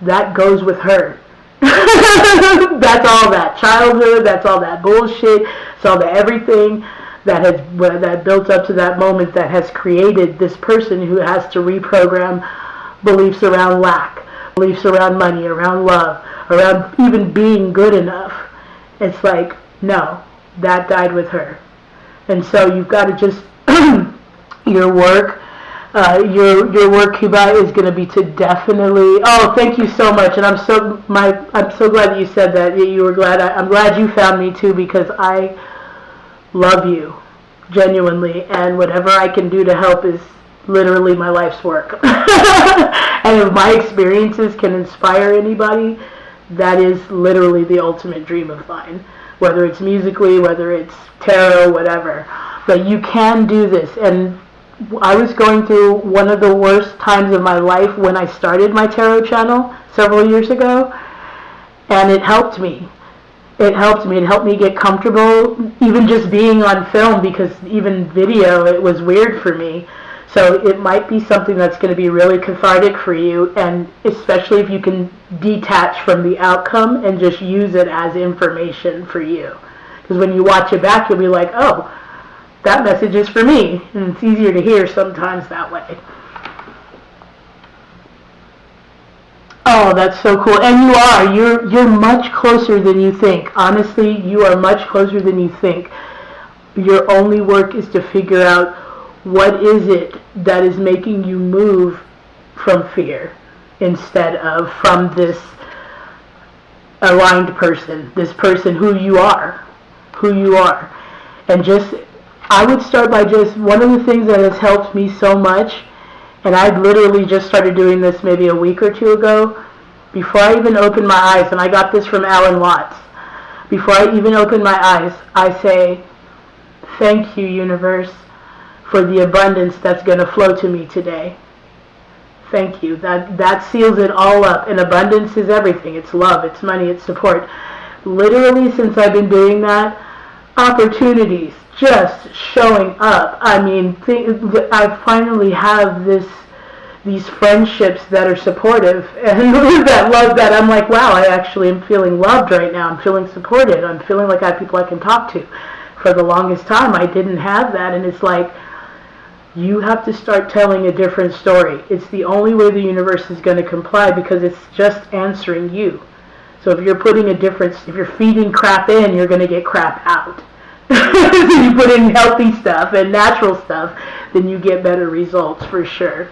That goes with her. That's all that childhood, that's all that bullshit, that's all that everything that built up to that moment that has created this person who has to reprogram beliefs around lack, beliefs around money, around love, around even being good enough. It's like, no, that died with her. And so you've got to just, your work, Cuba, is going to be to definitely, oh, thank you so much. And I'm so glad that you said that. You were glad. I'm glad you found me too, because I love you, genuinely, and whatever I can do to help is literally my life's work. And if my experiences can inspire anybody, that is literally the ultimate dream of mine. Whether it's musically, whether it's tarot, whatever. But you can do this. And I was going through one of the worst times of my life when I started my tarot channel several years ago, and it helped me. It helped me get comfortable, even just being on film, because even video, it was weird for me. So it might be something that's going to be really cathartic for you, and especially if you can detach from the outcome and just use it as information for you. Because when you watch it back, you'll be like, oh, that message is for me. And it's easier to hear sometimes that way. Oh, that's so cool. And you are. You're much closer than you think. Honestly, you are much closer than you think. Your only work is to figure out what is it that is making you move from fear instead of from this aligned person, this person who you are. And I would start by one of the things that has helped me so much, and I literally just started doing this maybe a week or two ago, before I even open my eyes, and I got this from Alan Watts, before I even open my eyes, I say, thank you, universe, for the abundance that's going to flow to me today. Thank you. That seals it all up. And abundance is everything. It's love, it's money, it's support. Literally, since I've been doing that, opportunities just showing up. I mean, I finally have these friendships that are supportive and that love, that I'm like, wow, I actually am feeling loved right now. I'm feeling supported. I'm feeling like I have people I can talk to. For the longest time, I didn't have that, and it's like, you have to start telling a different story. It's the only way the universe is going to comply, because it's just answering you. So if you're feeding crap in, you're going to get crap out. If you put in healthy stuff and natural stuff, then you get better results for sure.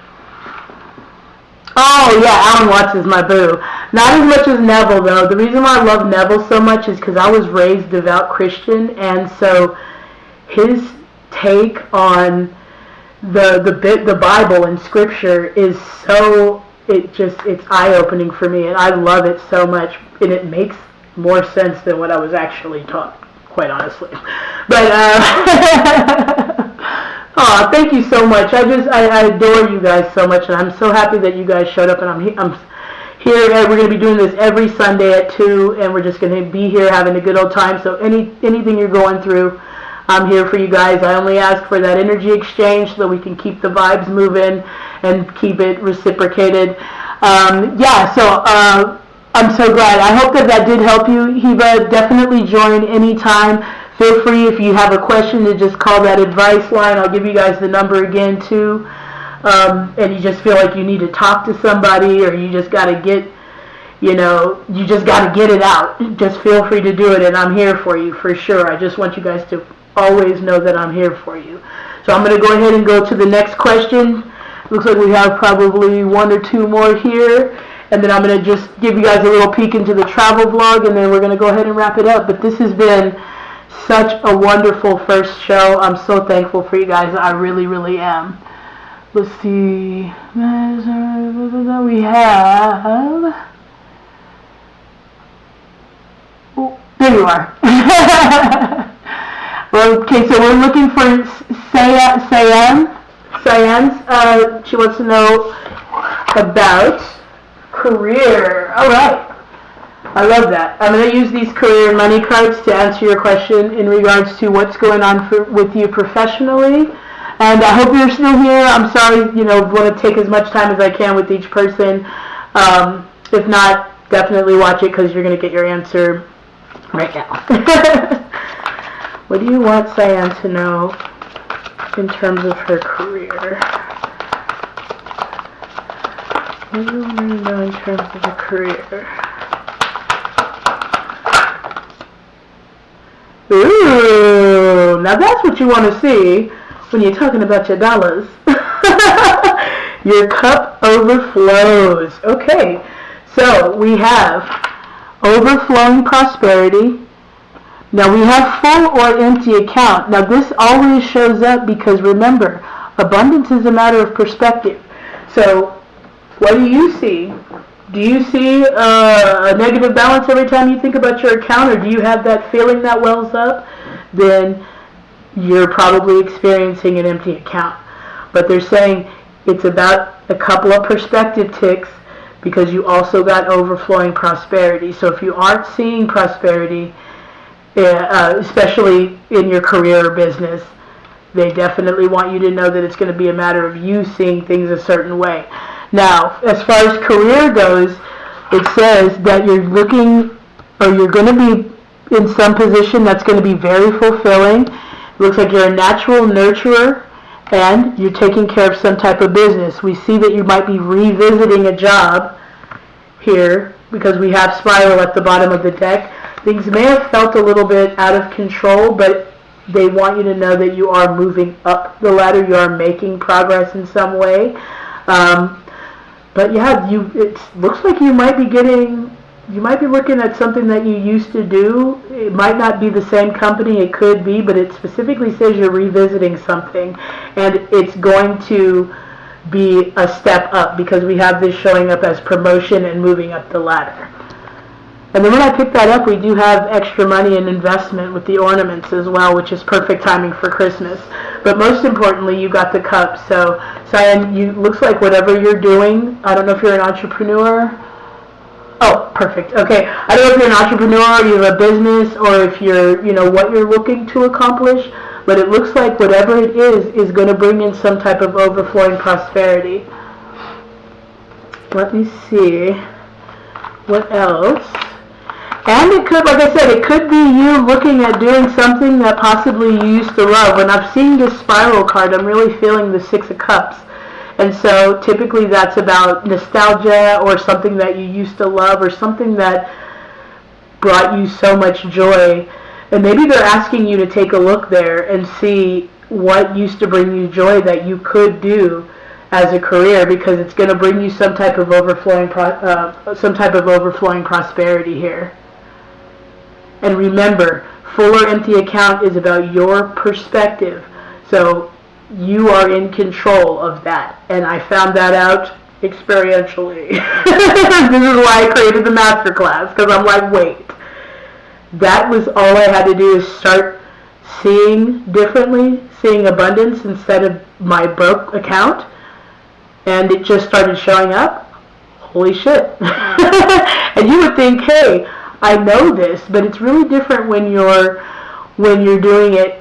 Oh yeah, Alan Watts is my boo. Not as much as Neville though. The reason why I love Neville so much is because I was raised devout Christian, and so his take on the Bible and Scripture is it's eye-opening for me, and I love it so much, and it makes more sense than what I was actually taught, quite honestly. But oh, thank you so much. I adore you guys so much, and I'm so happy that you guys showed up, and I'm here. We're going to be doing this every Sunday at 2, and we're just going to be here having a good old time. So anything you're going through, I'm here for you guys. I only ask for that energy exchange so that we can keep the vibes moving and keep it reciprocated. I'm so glad. I hope that did help you, Hiba. Definitely join anytime. Feel free, if you have a question, to just call that advice line. I'll give you guys the number again too. And you just feel like you need to talk to somebody, or you just got to get it out. Just feel free to do it, and I'm here for you for sure. I just want you guys to always know that I'm here for you. So I'm going to go ahead and go to the next question. Looks like we have probably 1 or 2 more here, and then I'm going to just give you guys a little peek into the travel vlog, and then we're going to go ahead and wrap it up. But this has been such a wonderful first show. I'm so thankful for you guys. I really, really am. Let's see. We have... Oh, there you are. Okay, so we're looking for Cyan. She wants to know about career. All right. I love that. I'm going to use these career and money cards to answer your question in regards to what's going on with you professionally. And I hope you're still here. I'm sorry, want to take as much time as I can with each person. If not, definitely watch it, because you're going to get your answer right now. What do you want Cyan to know in terms of her career? What do you want to know in terms of her career? Ooh, now that's what you want to see when you're talking about your dollars. Your cup overflows. Okay, so we have overflowing prosperity. Now we have full or empty account. Now this always shows up because, remember, abundance is a matter of perspective. So what do you see? Do you see a negative balance every time you think about your account, or do you have that feeling that wells up? Then you're probably experiencing an empty account. But they're saying it's about a couple of perspective ticks, because you also got overflowing prosperity. So if you aren't seeing prosperity, especially in your career or business, they definitely want you to know that it's going to be a matter of you seeing things a certain way. Now, as far as career goes, it says that you're looking, or you're going to be in some position that's going to be very fulfilling. It looks like you're a natural nurturer, and you're taking care of some type of business. We see that you might be revisiting a job here, because we have spiral at the bottom of the deck, things may have felt a little bit out of control, but they want you to know that you are moving up the ladder, you are making progress in some way. But yeah, it looks like you might be looking at something that you used to do. It might not be the same company, it could be, but it specifically says you're revisiting something, and it's going to be a step up, because we have this showing up as promotion and moving up the ladder. And then when I pick that up, we do have extra money and investment with the ornaments as well, which is perfect timing for Christmas. But most importantly, you got the cup. So, Cyan, looks like whatever you're doing, I don't know if you're an entrepreneur. Oh, perfect. Okay. I don't know if you're an entrepreneur, or you have a business, or if you're, what you're looking to accomplish, but it looks like whatever it is going to bring in some type of overflowing prosperity. Let me see. What else? And it could, like I said, it could be you looking at doing something that possibly you used to love. When I'm seeing this spiral card, I'm really feeling the Six of Cups. And so typically that's about nostalgia, or something that you used to love, or something that brought you so much joy. And maybe they're asking you to take a look there and see what used to bring you joy that you could do as a career, because it's going to bring you some type of overflowing prosperity here. And remember, full or empty account is about your perspective. So you are in control of that. And I found that out experientially. This is why I created the Masterclass, because I'm like, wait. That was all I had to do, is start seeing differently, seeing abundance instead of my broke account. And it just started showing up. Holy shit. And you would think, hey, I know this, but it's really different when you're doing it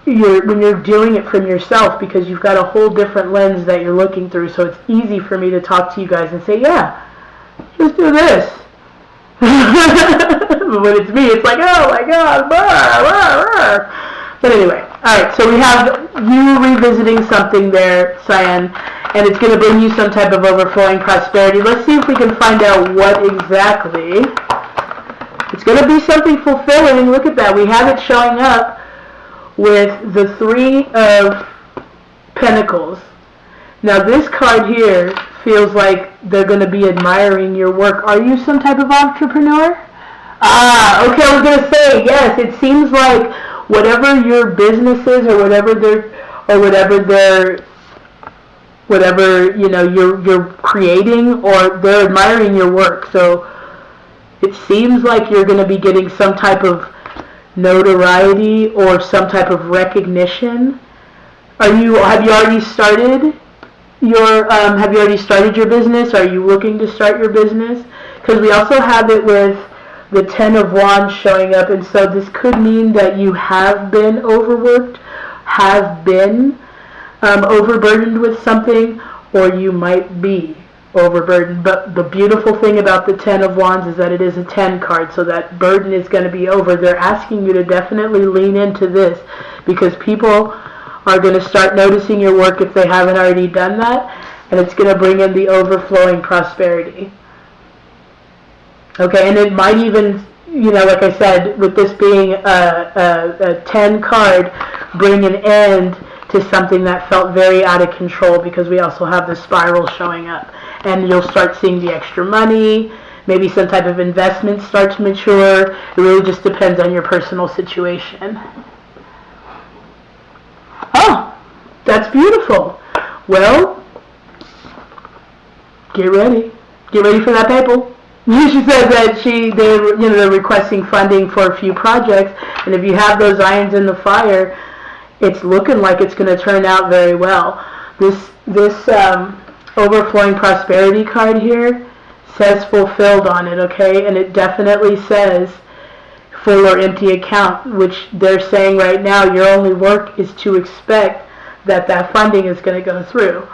when you're doing it from yourself, because you've got a whole different lens that you're looking through. So it's easy for me to talk to you guys and say, yeah, just do this. But when it's me, it's like, oh my god, blah, blah, blah. But anyway, alright, so we have you revisiting something there, Cyan, and it's going to bring you some type of overflowing prosperity. Let's see if we can find out what exactly. It's going to be something fulfilling. Look at that. We have it showing up with the Three of Pentacles. Now this card here feels like they're going to be admiring your work. Are you some type of entrepreneur? Ah, okay, I was going to say, yes, it seems like whatever your business is, or whatever you're creating, or they're admiring your work. So it seems like you're going to be getting some type of notoriety or some type of recognition. Have you already started your business? Are you looking to start your business? Because we also have it with the Ten of Wands showing up, and so this could mean that you have been overworked, have been overburdened with something, or you might be overburdened. But the beautiful thing about the Ten of Wands is that it is a 10 card, so that burden is going to be over. They're asking you to definitely lean into this, because people are going to start noticing your work if they haven't already done that, and it's going to bring in the overflowing prosperity. Okay, and it might even, like I said, with this being a 10 card, bring an end to something that felt very out of control, because we also have the spiral showing up. And you'll start seeing the extra money, maybe some type of investment start to mature. It really just depends on your personal situation. Oh, that's beautiful. Well, get ready. Get ready for that paper. She said that they're requesting funding for a few projects, and if you have those irons in the fire, it's looking like it's going to turn out very well. This overflowing prosperity card here says fulfilled on it, okay, and it definitely says full or empty account, which they're saying right now your only work is to expect that funding is going to go through.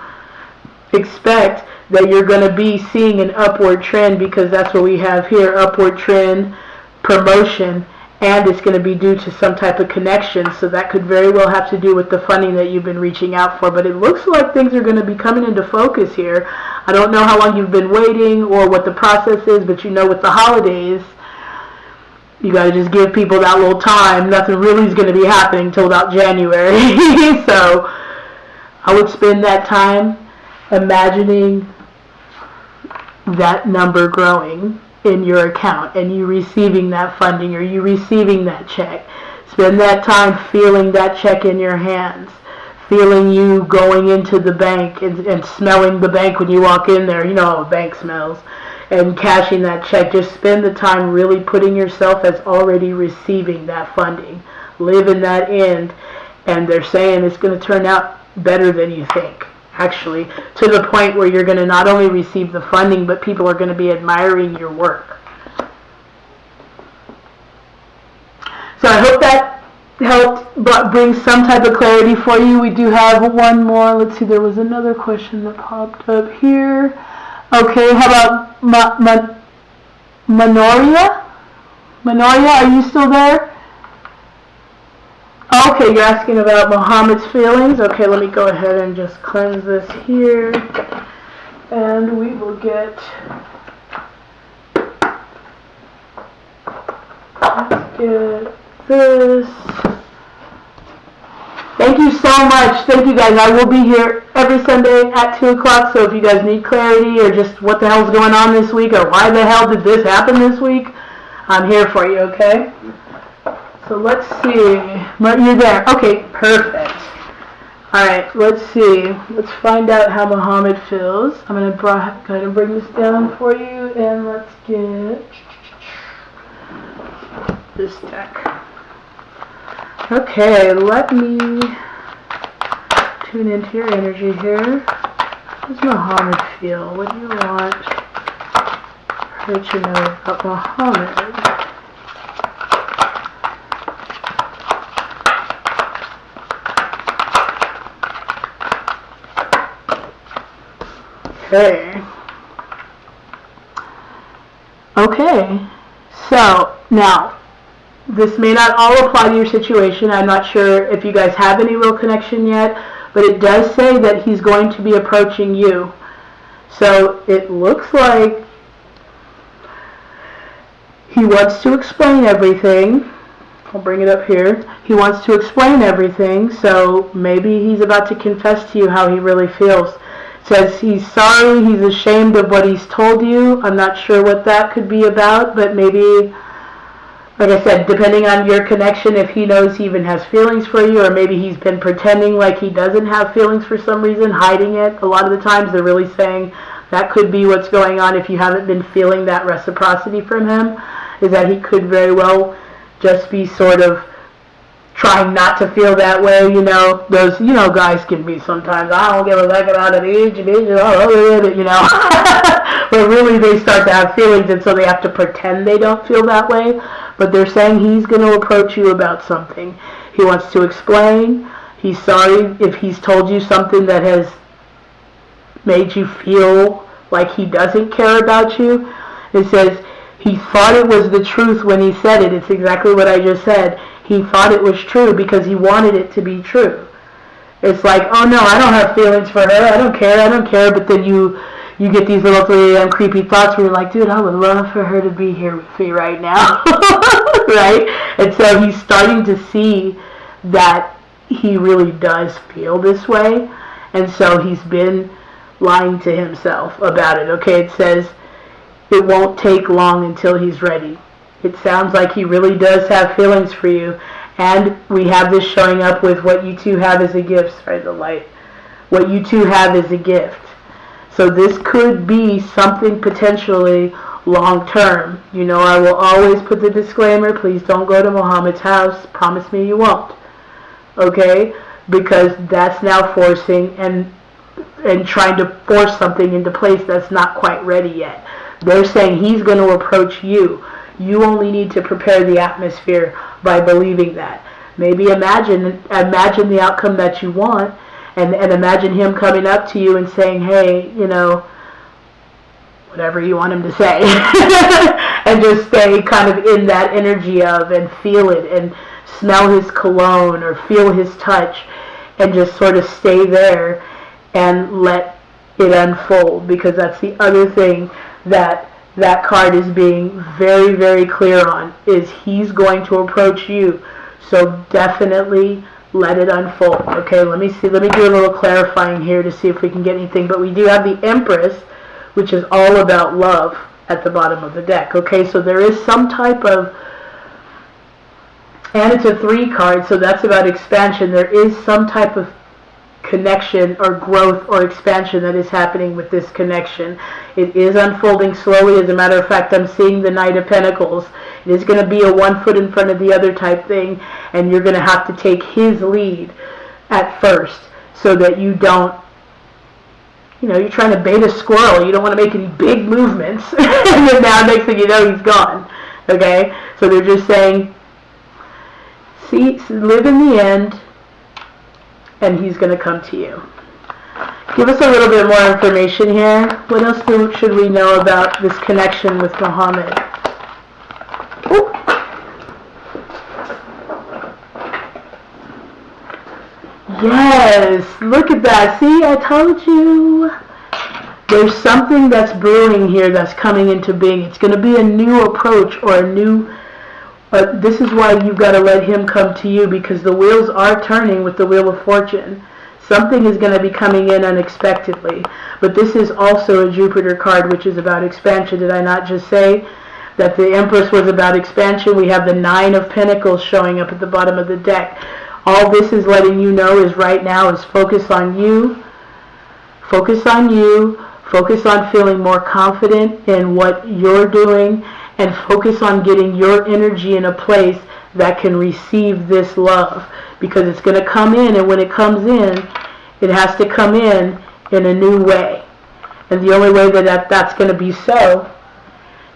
Expect that you're going to be seeing an upward trend, because that's what we have here, upward trend, promotion, and it's going to be due to some type of connection, so that could very well have to do with the funding that you've been reaching out for. But it looks like things are going to be coming into focus here. I don't know how long you've been waiting or what the process is, but you know, with the holidays, you got to just give people that little time. Nothing really is going to be happening until about January. So I would spend that time imagining that number growing in your account and you receiving that funding or you receiving that check. Spend that time feeling that check in your hands, feeling you going into the bank and smelling the bank when you walk in there. You know how a bank smells. And cashing that check. Just spend the time really putting yourself as already receiving that funding. Live in that end. And they're saying it's going to turn out better than you think. Actually, to the point where you're going to not only receive the funding, but people are going to be admiring your work. So I hope that helped bring some type of clarity for you. We do have one more. Let's see, there was another question that popped up here. Okay, how about Manoria? Manoria, are you still there? Okay, you're asking about Muhammad's feelings. Okay, let me go ahead and just cleanse this here. And we will get... Let's get this. Thank you so much. Thank you guys. I will be here every Sunday at 2 o'clock. So if you guys need clarity or just what the hell's going on this week or why the hell did this happen this week, I'm here for you, okay? So let's see. You're there. Okay, perfect. Alright, let's see. Let's find out how Muhammad feels. I'm going to go ahead and bring this down for you. And let's get this deck. Okay, let me tune into your energy here. How does Muhammad feel? What do you want her to know about Muhammad? Okay, so now this may not all apply to your situation. I'm not sure if you guys have any real connection yet, but it does say that he's going to be approaching you. So it looks like he wants to explain everything. I'll bring it up here. He wants to explain everything, so maybe he's about to confess to you how he really feels. Says he's sorry, he's ashamed of what he's told you. I'm not sure what that could be about, but maybe, like I said, depending on your connection, if he knows he even has feelings for you, or maybe he's been pretending like he doesn't have feelings for some reason, hiding it. A lot of the times they're really saying that could be what's going on if you haven't been feeling that reciprocity from him, is that he could very well just be sort of trying not to feel that way, you know. Those, you know, guys can be sometimes, I don't give a fuck about it, you know. But really they start to have feelings, and so they have to pretend they don't feel that way. But they're saying he's going to approach you about something. He wants to explain. He's sorry if he's told you something that has made you feel like he doesn't care about you. It says he thought it was the truth when he said it. It's exactly what I just said. He thought it was true because he wanted it to be true. It's like, oh no, I don't have feelings for her. I don't care. But then you get these little creepy thoughts where you're like, dude, I would love for her to be here with me right now. Right? And so he's starting to see that he really does feel this way. And so he's been lying to himself about it. Okay, it says it won't take long until he's ready. It sounds like he really does have feelings for you. And we have this showing up with what you two have as a gift. Sorry, the light. What you two have is a gift. So this could be something potentially long-term. You know, I will always put the disclaimer, please don't go to Muhammad's house. Promise me you won't. Okay? Because that's now forcing and trying to force something into place that's not quite ready yet. They're saying he's going to approach you. You only need to prepare the atmosphere by believing that. Maybe imagine the outcome that you want, and imagine him coming up to you and saying, hey, you know, whatever you want him to say. and just stay kind of in that energy of, and feel it, and smell his cologne or feel his touch, and just sort of stay there and let it unfold, because that's the other thing that card is being very, very clear on, is he's going to approach you. So definitely let it unfold. Okay, let me do a little clarifying here to see if we can get anything. But we do have the Empress, which is all about love, at the bottom of the deck. Okay, so there is some type of, and it's a 3 card, so that's about expansion. There is some type of connection or growth or expansion that is happening with this connection. It is unfolding slowly. As a matter of fact, I'm seeing the Knight of Pentacles. It is going to be a one foot in front of the other type thing, and you're going to have to take his lead at first, so that you don't, you're trying to bait a squirrel. You don't want to make any big movements, and then now next thing you know, he's gone. Okay, so they're just saying, see, live in the end, and he's going to come to you. Give us a little bit more information here. What else should we know about this connection with Muhammad? Ooh. Yes, look at that. See, I told you. There's something that's brewing here that's coming into being. It's going to be a new approach, or a new... this is why you've got to let him come to you, because the wheels are turning with the Wheel of Fortune. Something is going to be coming in unexpectedly. But this is also a Jupiter card, which is about expansion. Did I not just say that the Empress was about expansion? We have the 9 of Pentacles showing up at the bottom of the deck. All this is letting you know is right now is focus on you. Focus on you. Focus on feeling more confident in what you're doing. And focus on getting your energy in a place that can receive this love. Because it's going to come in, and when it comes in, it has to come in a new way. And the only way that's going to be so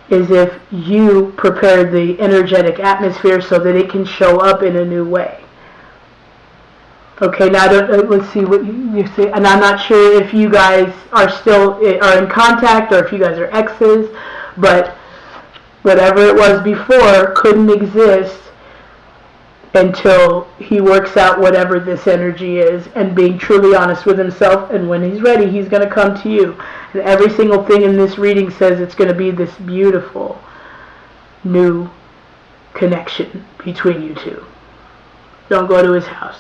is if you prepare the energetic atmosphere so that it can show up in a new way. Okay, now let's see what you see. And I'm not sure if you guys are in contact, or if you guys are exes, but whatever it was before couldn't exist until he works out whatever this energy is, and being truly honest with himself. And when he's ready, he's going to come to you. And every single thing in this reading says it's going to be this beautiful new connection between you two. Don't go to his house.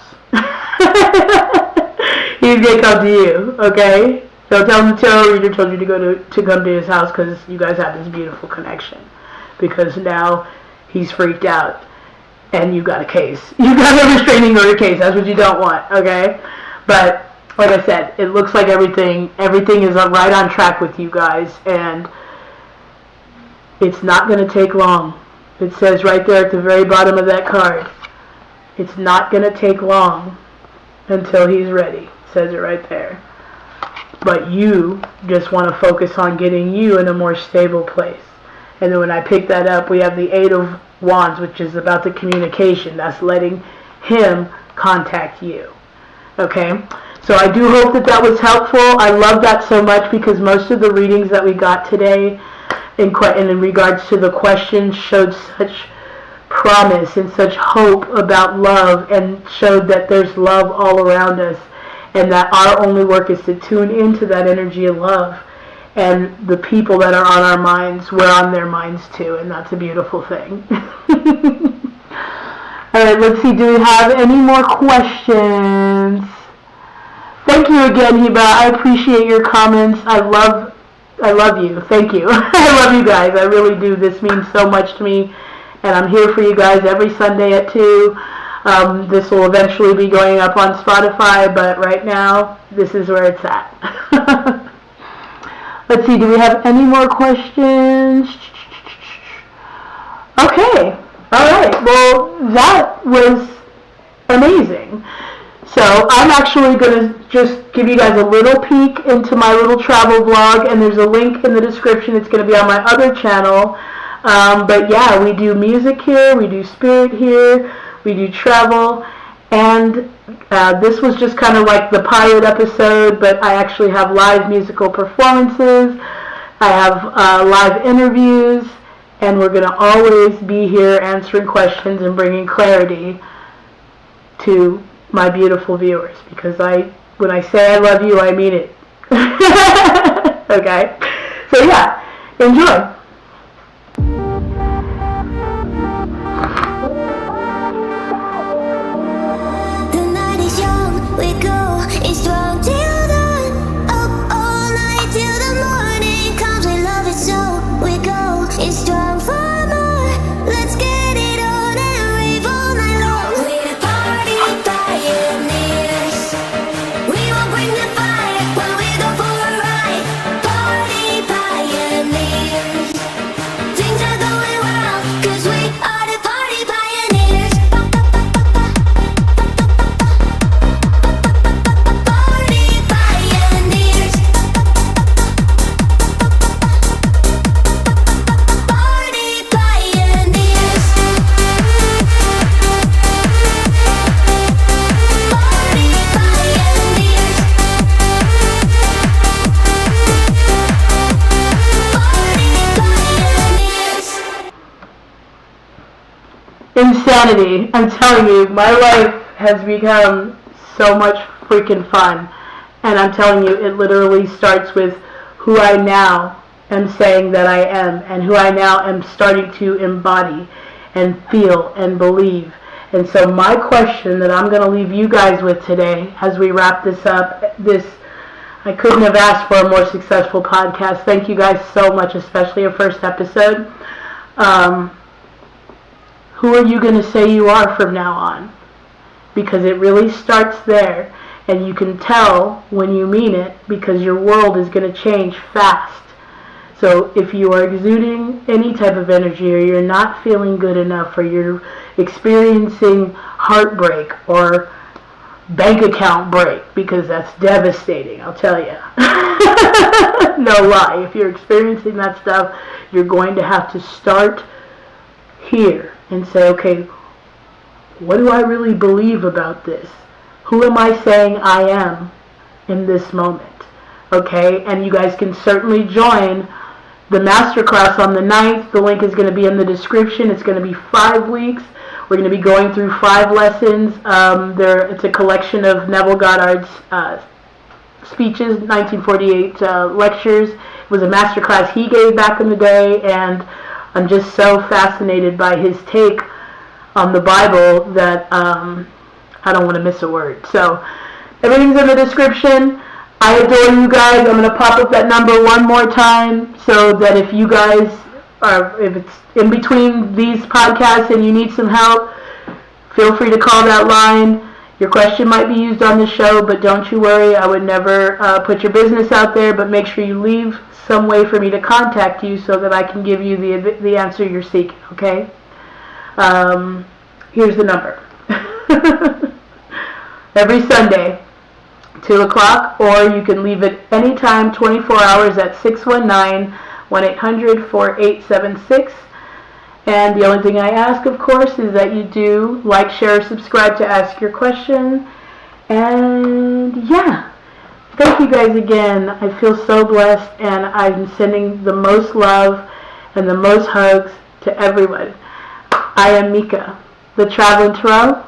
He's going to come to you, okay? Don't tell him the tarot reader told you to come to his house, because you guys have this beautiful connection. Because now he's freaked out, and you got a case. You got a restraining order case. That's what you don't want, okay? But like I said, it looks like everything is right on track with you guys, and it's not going to take long. It says right there at the very bottom of that card, it's not going to take long until he's ready. It says it right there. But you just want to focus on getting you in a more stable place. And then when I pick that up, we have the 8 of Wands, which is about the communication. That's letting him contact you. Okay? So I do hope that was helpful. I love that so much, because most of the readings that we got today in regards to the questions showed such promise and such hope about love, and showed that there's love all around us, and that our only work is to tune into that energy of love. And the people that are on our minds, we're on their minds too, and that's a beautiful thing. Alright, let's see, do we have any more questions? Thank you again, Hiba. I appreciate your comments. I love you. Thank you. I love you guys. I really do. This means so much to me. And I'm here for you guys every Sunday at 2. This will eventually be going up on Spotify, but right now, this is where it's at. Let's see, do we have any more questions? Okay. Alright. Well, that was amazing. So I'm actually going to just give you guys a little peek into my little travel vlog, and there's a link in the description. It's going to be on my other channel. But yeah, we do music here, we do spirit here, we do travel, and this was just kind of like the pilot episode, but I actually have live musical performances, I have live interviews, And we're going to always be here answering questions and bringing clarity to my beautiful viewers, because when I say I love you, I mean it. Okay? So yeah, enjoy. The night is young, we go, it's strong till dawn. Up all night till the morning comes, we love it so. We go, it's strong for more. Let's get it on and rave all night long. We're the party pioneers. We won't bring the fire when we go for a ride. Party pioneers. Things are going well, 'cause we are the party pioneers. Party pioneers. Party pioneers. Party pioneers. Insanity. I'm telling you, my life has become so much freaking fun. And I'm telling you, it literally starts with who I now am saying that I am, and who I now am starting to embody and feel and believe. And so my question that I'm going to leave you guys with today as we wrap this up, I couldn't have asked for a more successful podcast. Thank you guys so much, especially a first episode. Who are you going to say you are from now on? Because it really starts there, and you can tell when you mean it, because your world is going to change fast. So if you are exuding any type of energy, or you're not feeling good enough, or you're experiencing heartbreak or bank account break, because that's devastating, I'll tell you. No lie. If you're experiencing that stuff, you're going to have to start here and say, okay, what do I really believe about this? Who am I saying I am in this moment? Okay, and you guys can certainly join the Masterclass on the 9th. The link is going to be in the description. It's going to be 5 weeks. We're going to be going through 5 lessons. It's a collection of Neville Goddard's speeches, 1948 lectures. It was a masterclass he gave back in the day, and I'm just so fascinated by his take on the Bible that I don't want to miss a word. So everything's in the description. I adore you guys. I'm going to pop up that number one more time, so that if you guys if it's in between these podcasts and you need some help, feel free to call that line. Your question might be used on the show, but don't you worry. I would never put your business out there, but make sure you leave some way for me to contact you so that I can give you the answer you're seeking, okay? Here's the number. Every Sunday, 2 o'clock, or you can leave it anytime, 24 hours at 619-1-800-4876. And the only thing I ask, of course, is that you do like, share, subscribe to ask your question. And yeah, thank you guys again. I feel so blessed, and I'm sending the most love and the most hugs to everyone. I am Mika, the Traveling Tarot.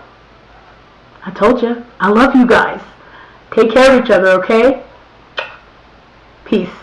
I told you, I love you guys. Take care of each other, okay? Peace.